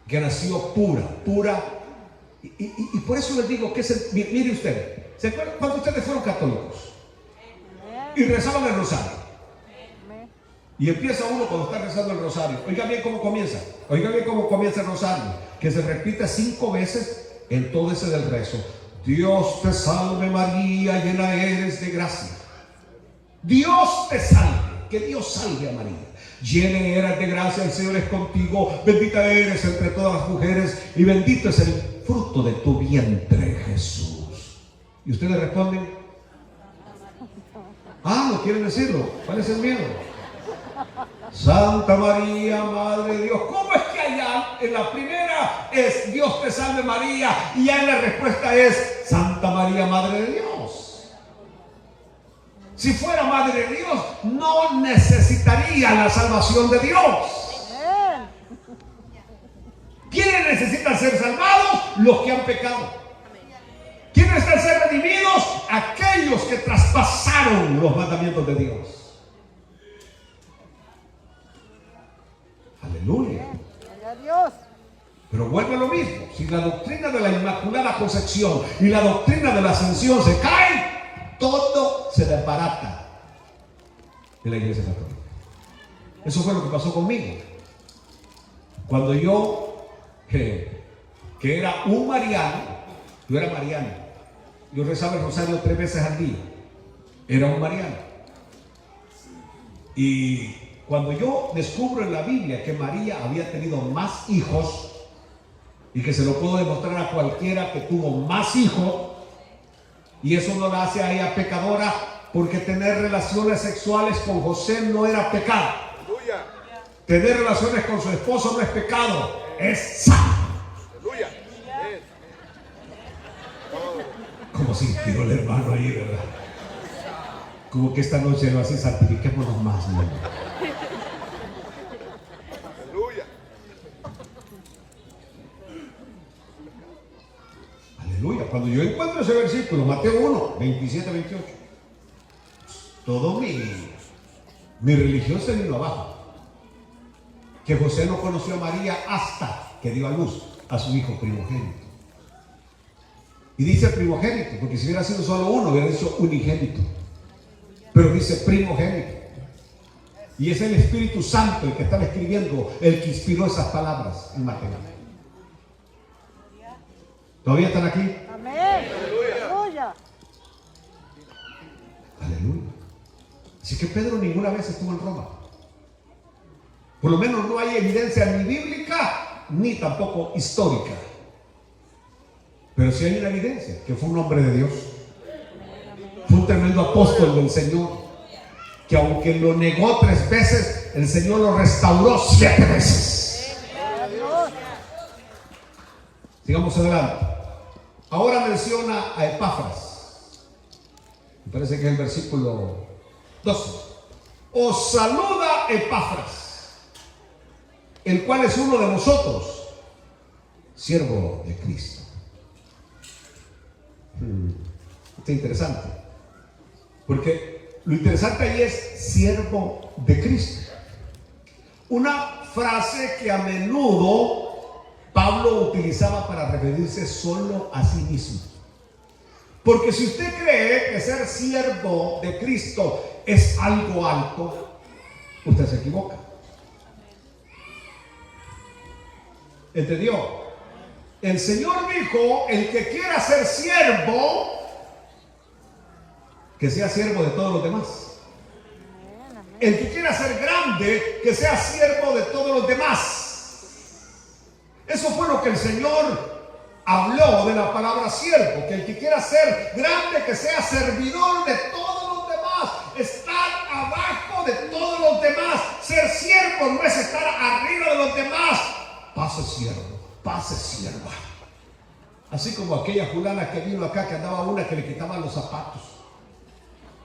Que nació pura. Y por eso les digo que mire usted, ¿se acuerdan cuando ustedes fueron católicos y rezaban el rosario? Y empieza uno cuando está rezando el rosario. Oiga bien cómo comienza. Oiga bien cómo comienza el rosario. Que se repite 5 veces en todo ese del rezo. Dios te salve María, llena eres de gracia. Dios te salve. Que Dios salve a María. Llena eres de gracia, el Señor es contigo. Bendita eres entre todas las mujeres y bendito es el fruto de tu vientre, Jesús. Y ustedes responden: no quieren decirlo. ¿Cuál es el miedo? Santa María, Madre de Dios. ¿Cómo es que allá en la primera es Dios te salve María y ya en la respuesta es Santa María, Madre de Dios? Si fuera Madre de Dios, no necesitaría la salvación de Dios. ¿Quiénes necesitan ser salvados? Los que han pecado. ¿Quiénes necesitan ser redimidos? Aquellos que traspasaron los mandamientos de Dios. Aleluya. Pero vuelve a lo mismo. Si la doctrina de la Inmaculada Concepción y la doctrina de la Ascensión se caen, todo se desbarata en la Iglesia Católica. Eso fue lo que pasó conmigo. Cuando yo, que era un mariano, yo era mariano. Yo rezaba el rosario 3 veces al día. Era un mariano. Y cuando yo descubro en la Biblia que María había tenido más hijos, y que se lo puedo demostrar a cualquiera que tuvo más hijos, y eso no la hace a ella pecadora, porque tener relaciones sexuales con José no era pecado. Tener relaciones con su esposo no es pecado, es santo. Como si inspiró el hermano ahí, ¿verdad? Como que esta noche lo hace, santifiquémonos más, ¿no? Aleluya. Cuando yo encuentro ese versículo, Mateo 1, 27, 28, todo mi religión se vino abajo. Que José no conoció a María hasta que dio a luz a su hijo primogénito. Y dice primogénito, porque si hubiera sido solo uno, hubiera dicho unigénito. Pero dice primogénito. Y es el Espíritu Santo el que estaba escribiendo, el que inspiró esas palabras en Mateo. ¿Todavía están aquí? Amén. Aleluya. Aleluya. Así que Pedro ninguna vez estuvo en Roma. Por lo menos no hay evidencia ni bíblica ni tampoco histórica. Pero sí hay una evidencia, que fue un hombre de Dios. Fue un un tremendo apóstol del Señor, que aunque lo negó 3 veces, el Señor lo restauró 7 veces. Sigamos adelante. Ahora menciona a Epafras. Me parece que es el versículo 12. Os saluda Epafras, el cual es uno de vosotros, siervo de Cristo. Está interesante, porque lo interesante ahí es siervo de Cristo. Una frase que a menudo Pablo utilizaba para referirse solo a sí mismo. Porque si usted cree que ser siervo de Cristo es algo alto, usted se equivoca. ¿Entendió? El Señor dijo: el que quiera ser siervo, que sea siervo de todos los demás. El que quiera ser grande, que sea siervo de todos los demás. Eso fue lo que el Señor habló de la palabra siervo, que el que quiera ser grande, que sea servidor de todos los demás, estar abajo de todos los demás. Ser siervo no es estar arriba de los demás. Pase siervo, pase sierva. Así como aquella fulana que vino acá, que andaba una que le quitaban los zapatos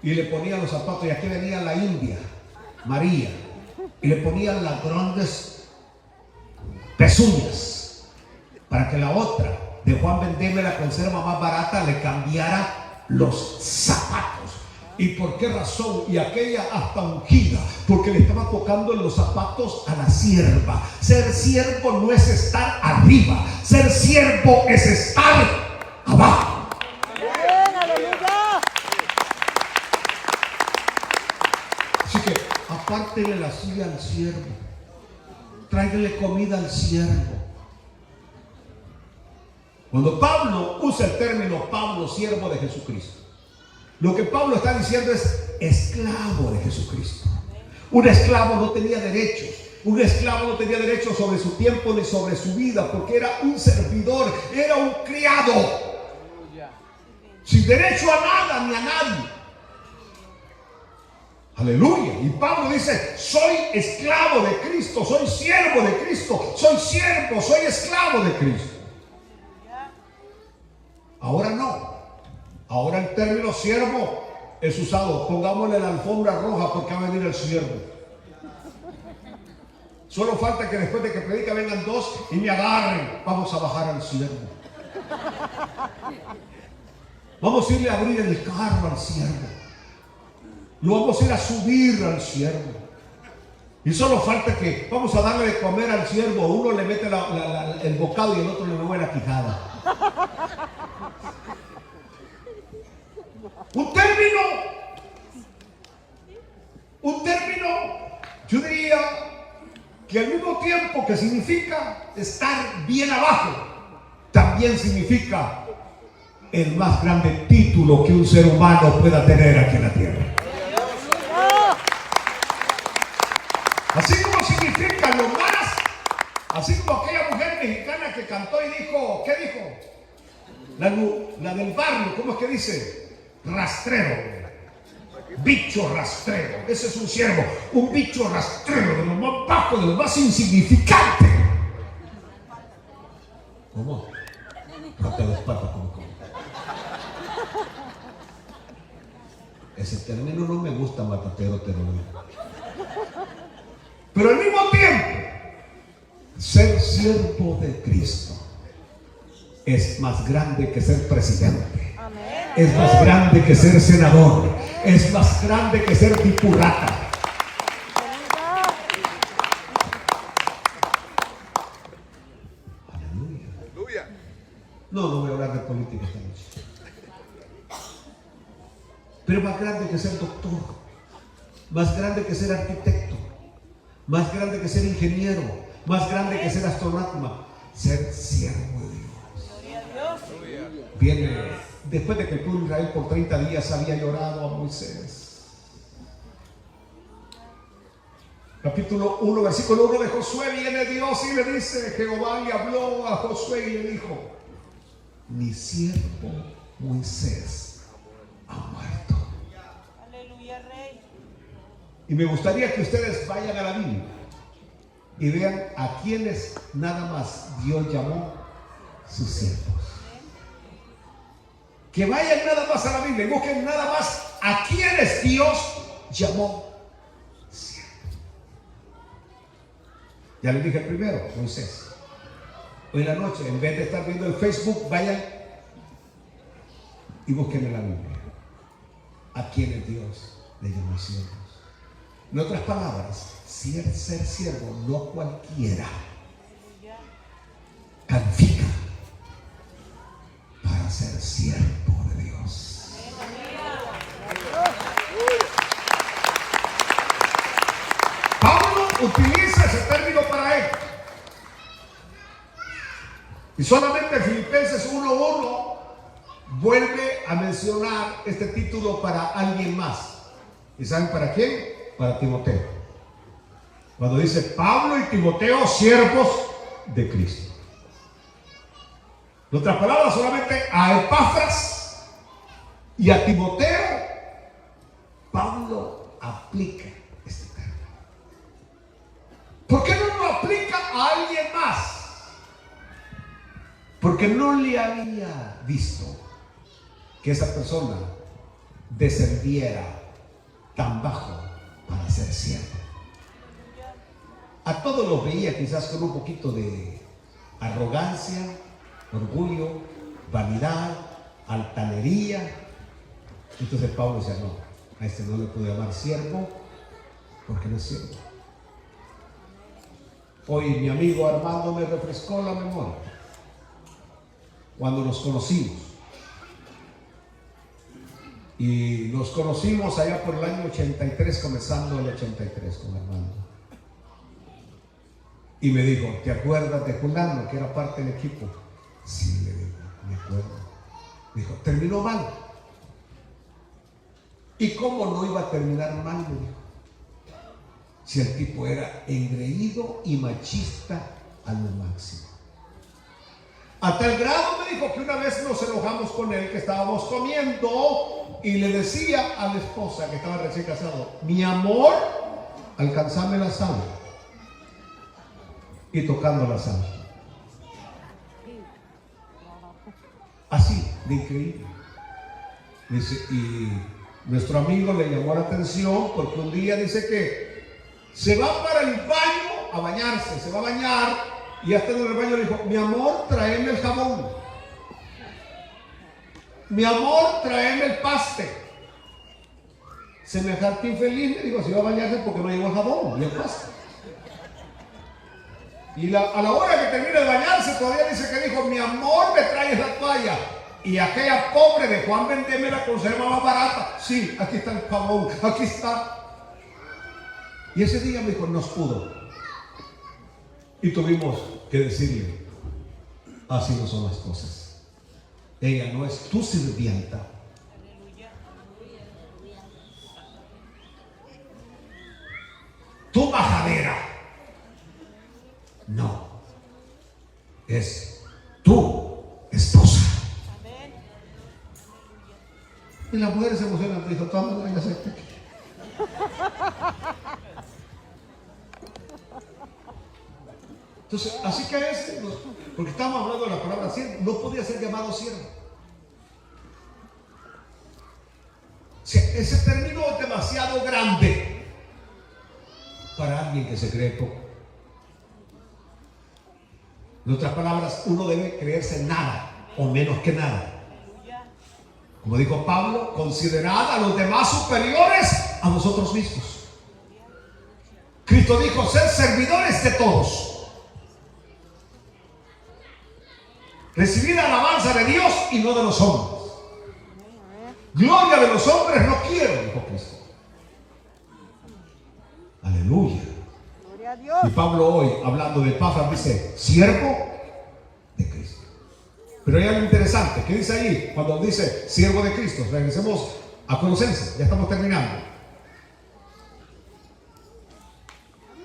y le ponían los zapatos, y aquí venía la india María y le ponían las grandes pezuñas para que la otra de Juan Vendeme, la conserva más barata, le cambiara los zapatos. ¿Y por qué razón? Y aquella hasta ungida, porque le estaba tocando en los zapatos a la sierva. Ser siervo no es estar arriba, ser siervo es estar abajo. Bien, aleluya. Así que apártele la silla al siervo, tráigale comida al siervo. Cuando Pablo usa el término Pablo, siervo de Jesucristo, lo que Pablo está diciendo es esclavo de Jesucristo. Un esclavo no tenía derechos. Un esclavo no tenía derechos sobre su tiempo ni sobre su vida, porque era un servidor, era un criado, sin derecho a nada ni a nadie. Aleluya. Y Pablo dice: soy esclavo de Cristo, soy siervo de Cristo, soy siervo, soy esclavo de Cristo. Ahora no. Ahora el término siervo es usado. Pongámosle la alfombra roja porque va a venir el siervo. Solo falta que después de que predica vengan 2 y me agarren. Vamos a bajar al siervo. Vamos a irle a abrir el carro al siervo. Lo vamos a ir a subir al siervo. Y solo falta que vamos a darle de comer al siervo. Uno le mete el bocado y el otro le mueve la quijada. Un término, yo diría que al mismo tiempo que significa estar bien abajo, también significa el más grande título que un ser humano pueda tener aquí en la tierra. Así como significa lo más, así como aquella mujer mexicana que cantó y dijo, ¿qué dijo? La del barrio, ¿cómo es que dice? Rastrero. Bicho rastrero. Ese es un siervo. Un bicho rastrero, de lo más bajo, de lo más insignificante. ¿Cómo? Rata de patas, ¿cómo? Ese término no me gusta, matatero, pero al mismo tiempo, ser siervo de Cristo es más grande que ser presidente. Es más grande que ser senador. Es más grande que ser dipurata. Aleluya. No voy a hablar de política esta noche. Pero más grande que ser doctor, más grande que ser arquitecto, más grande que ser ingeniero, más grande que ser astronauta, ser siervo de Dios. Viene después de que el pueblo de Israel por 30 días había llorado a Moisés. Capítulo 1, versículo 1 de Josué, viene Dios y le dice: Jehová le habló a Josué y le dijo: mi siervo Moisés ha muerto. Y me gustaría que ustedes vayan a la Biblia y vean a quienes nada más Dios llamó sus siervos. Que vayan nada más a la Biblia y busquen nada más a quienes Dios llamó siervos. Ya les dije el primero, Moisés. Hoy en la noche, en vez de estar viendo el Facebook, vayan y busquen en la Biblia a quienes Dios le llamó siervos. En otras palabras, ser siervo, no cualquiera califica para ser siervo de Dios. Pablo utiliza ese término para él. Y solamente Filipenses 1:1 vuelve a mencionar este título para alguien más. ¿Y saben para quién? Para Timoteo. Cuando dice Pablo y Timoteo, siervos de Cristo. En otras palabras, solamente a Epafras y a Timoteo, Pablo aplica este término. ¿Por qué no lo aplica a alguien más? Porque no le había visto que esa persona descendiera tan bajo para ser siervo. A todos los veía quizás con un poquito de arrogancia, orgullo, vanidad, altanería. Entonces Pablo decía, no, a este no le puedo llamar siervo porque no es siervo. Hoy mi amigo Armando me refrescó la memoria cuando nos conocimos. Y nos conocimos allá por el año 83, comenzando el 83 con Armando. Y me dijo, ¿te acuerdas de fulano que era parte del equipo? Sí, le digo, me acuerdo. Me dijo, terminó mal. ¿Y cómo no iba a terminar mal? Me dijo. Si el tipo era engreído y machista a lo máximo. A tal grado me dijo que una vez nos enojamos con él, que estábamos comiendo y le decía a la esposa que estaba recién casado, mi amor, alcanzame la sal. Y tocando la sal. Así, de increíble. Dice, y nuestro amigo le llamó la atención porque un día dice que se va para el baño a bañarse, se va a bañar. Y ya estando en el baño le dijo, mi amor, tráeme el jabón. Mi amor, tráeme el paste. Semejante infeliz le digo, si va a bañarse porque no llegó el jabón y el paste. Y a la hora que termina de bañarse todavía dice que dijo, mi amor, me traes la toalla. Y aquella pobre de Juan Vendeme la conserva más barata. Sí, aquí está el jabón, aquí está. Y ese día me dijo, no pudo. Y tuvimos que decirle, así no son las cosas. Ella no es tu sirvienta. Tu majadera. No. Es tu esposa. Y las mujeres se emocionan. Dijo, toma, venga, acepte aquí. Entonces, así que porque estamos hablando de la palabra siervo, no podía ser llamado siervo. O sea, ese término es demasiado grande para alguien que se cree poco. En otras palabras, uno debe creerse nada o menos que nada. Como dijo Pablo, considerad a los demás superiores a vosotros mismos. Cristo dijo, sed servidores de todos. Recibir alabanza de Dios y no de los hombres. Gloria de los hombres no quiero, dijo Cristo. Aleluya. Gloria a Dios. Y Pablo hoy, hablando de Epafras, dice, siervo de Cristo. Pero hay algo interesante. ¿Qué dice ahí cuando dice siervo de Cristo? Regresemos a Colosenses, ya estamos terminando.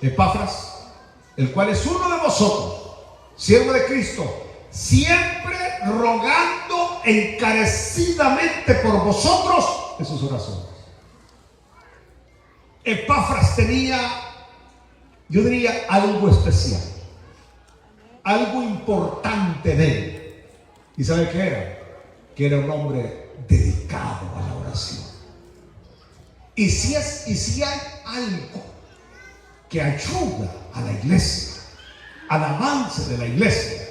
Epafras, el cual es uno de vosotros, siervo de Cristo, siempre rogando encarecidamente por vosotros en sus oraciones. Epafras tenía, yo diría, algo especial, algo importante de él. ¿Y sabe qué era? Que era un hombre dedicado a la oración. Y si hay algo que ayuda a la iglesia, al avance de la iglesia,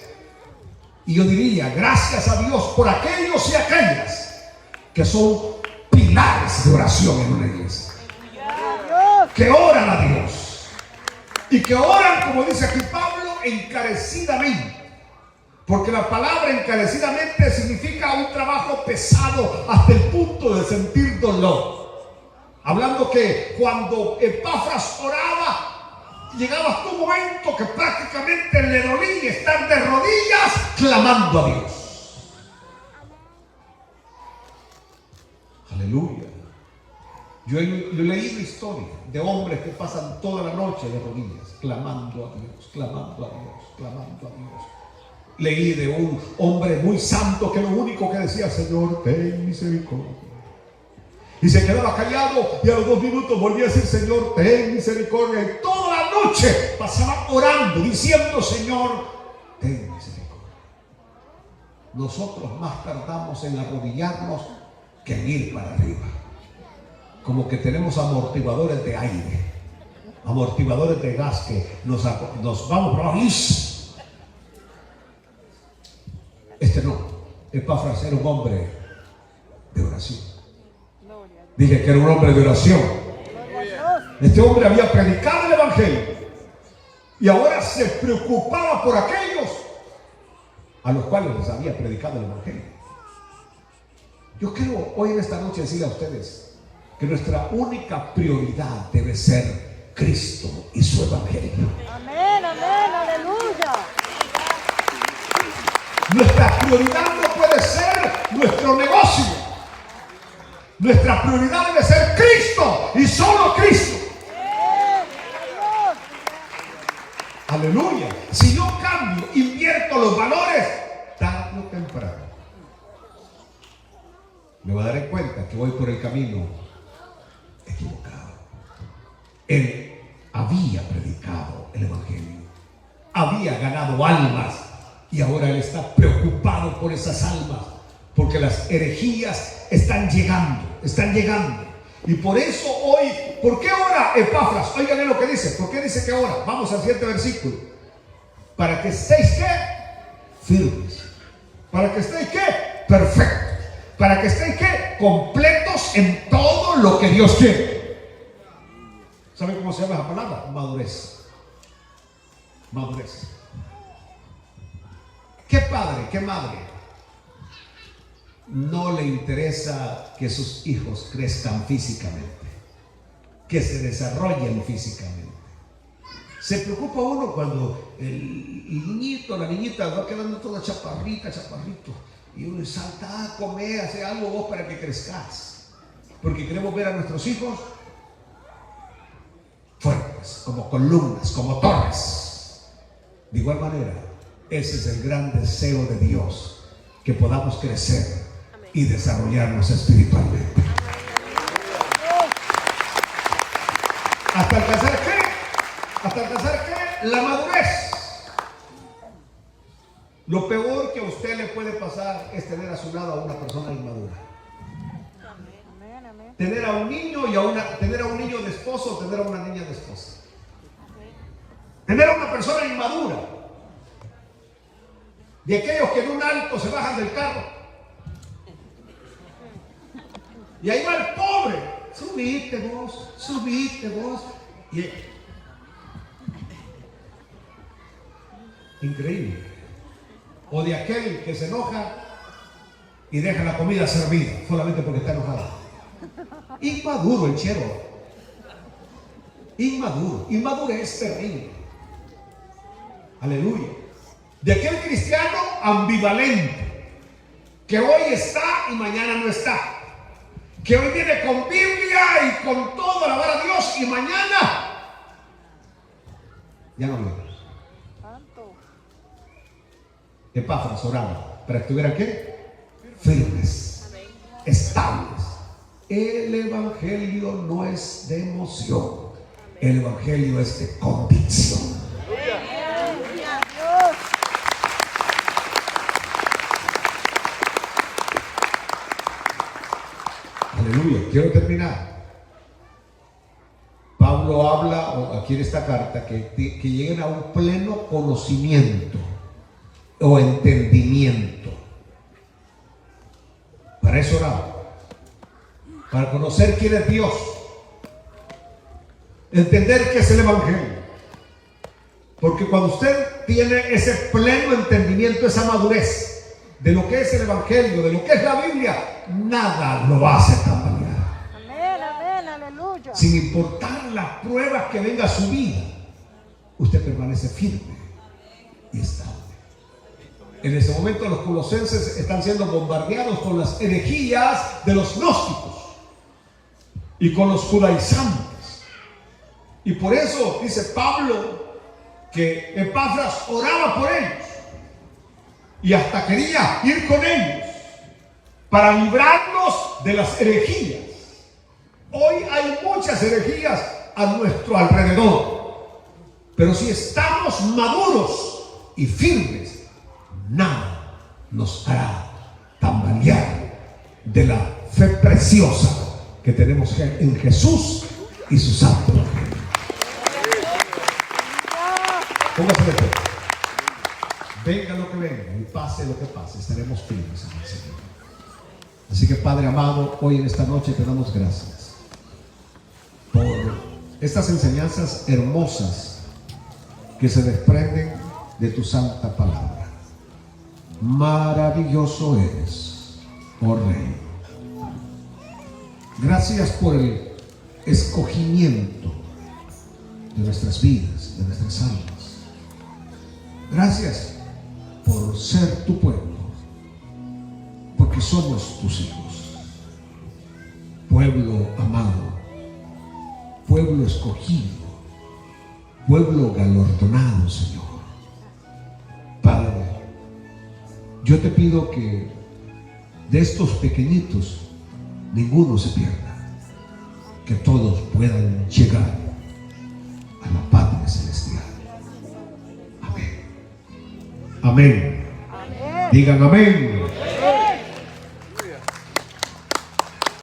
y yo diría, gracias a Dios por aquellos y aquellas que son pilares de oración en una iglesia, que oran a Dios y que oran, como dice aquí Pablo, encarecidamente. Porque la palabra encarecidamente significa un trabajo pesado hasta el punto de sentir dolor. Hablando que cuando Epafras oraba, llegaba hasta un momento que prácticamente le dolía estar de rodillas clamando a Dios. Aleluya. Yo he leído historias de hombres que pasan toda la noche de rodillas clamando a Dios, clamando a Dios, clamando a Dios. Leí de un hombre muy santo que lo único que decía: Señor, ten misericordia. Y se quedaba callado y a los 2 minutos volvía a decir: Señor, ten misericordia. Y toda la noche pasaba orando, diciendo: Señor, ten misericordia. Nosotros más tardamos en arrodillarnos que en ir para arriba. Como que tenemos amortiguadores de aire, amortiguadores de gas que nos vamos para abajo. Este no, Epafras era un hombre de oración. Dije que era un hombre de oración. Este hombre había predicado el evangelio y ahora se preocupaba por aquellos a los cuales les había predicado el evangelio. Yo quiero hoy en esta noche decirle a ustedes que nuestra única prioridad debe ser Cristo y su evangelio. Amén, amén, aleluya. Nuestra prioridad no puede ser nuestro negocio. Nuestra prioridad debe ser Cristo y solo Cristo. Aleluya. Si yo cambio, invierto los valores, tarde o temprano me voy a dar cuenta que voy por el camino equivocado. Él había predicado el evangelio, había ganado almas, y ahora él está preocupado por esas almas, porque las herejías están llegando. Y por eso hoy, ¿por qué ora Epafras? Oigan bien lo que dice. ¿Por qué dice que ora? Vamos al siguiente versículo. Para que estéis, ¿qué? Firmes. Para que estéis, ¿qué? Perfectos. Para que estéis, ¿qué? Completos en todo lo que Dios quiere. ¿Saben cómo se llama esa palabra? Madurez. Madurez. ¿Qué padre, qué madre no le interesa que sus hijos crezcan físicamente, que se desarrollen físicamente? Se preocupa uno cuando el niñito, la niñita va quedando toda chaparrito, y uno salta a comer, hace algo vos para que crezcas, porque queremos ver a nuestros hijos fuertes, como columnas, como torres. De igual manera, ese es el gran deseo de Dios, que podamos crecer y desarrollarnos espiritualmente. ¿Hasta alcanzar qué? ¿Hasta alcanzar qué? La madurez. Lo peor que a usted le puede pasar es tener a su lado a una persona inmadura. Tener a un niño tener a un niño de esposo o tener a una niña de esposa. Tener a una persona inmadura. De aquellos que en un alto se bajan del carro. Y ahí va el pobre. Subite vos. Increíble. O de aquel que se enoja y deja la comida servida solamente porque está enojado. Inmaduro el chero. Inmadurez terrible. Aleluya. De aquel cristiano ambivalente, que hoy está y mañana no está, que hoy viene con Biblia y con todo a alabar a Dios y mañana ya no viene. Epafras oraba para que estuvieran, ¿qué? Firmes, estables, El evangelio no es de emoción, el evangelio es de convicción. Aleluya. Quiero terminar. Pablo habla aquí en esta carta que lleguen a un pleno conocimiento o entendimiento. Para eso oramos, para conocer quién es Dios, entender qué es el evangelio. Porque cuando usted tiene ese pleno entendimiento, esa madurez de lo que es el evangelio, de lo que es la Biblia, nada lo hace tambalear. Amén, amén, aleluya. Sin importar las pruebas que venga a su vida, usted permanece firme y estable. En ese momento los colosenses están siendo bombardeados con las herejías de los gnósticos y con los judaizantes. Y por eso dice Pablo que Epafras oraba por ellos y hasta quería ir con ellos para librarnos de las herejías. Hoy hay muchas herejías a nuestro alrededor, pero si estamos maduros y firmes, nada nos hará tambalear de la fe preciosa que tenemos en Jesús y su santo evangelio. Póngase de pie. Venga lo que venga y pase lo que pase, estaremos firmes en el Señor. Así que Padre amado, hoy en esta noche te damos gracias por estas enseñanzas hermosas que se desprenden de tu santa palabra. Maravilloso eres, oh Rey. Gracias por el escogimiento de nuestras vidas, de nuestras almas. Gracias por ser tu pueblo, porque somos tus hijos. Pueblo amado, pueblo escogido, pueblo galardonado, Señor. Padre, yo te pido que de estos pequeñitos ninguno se pierda, que todos puedan llegar a la patria celestial. Amén. Amén. Amén. Digan amén.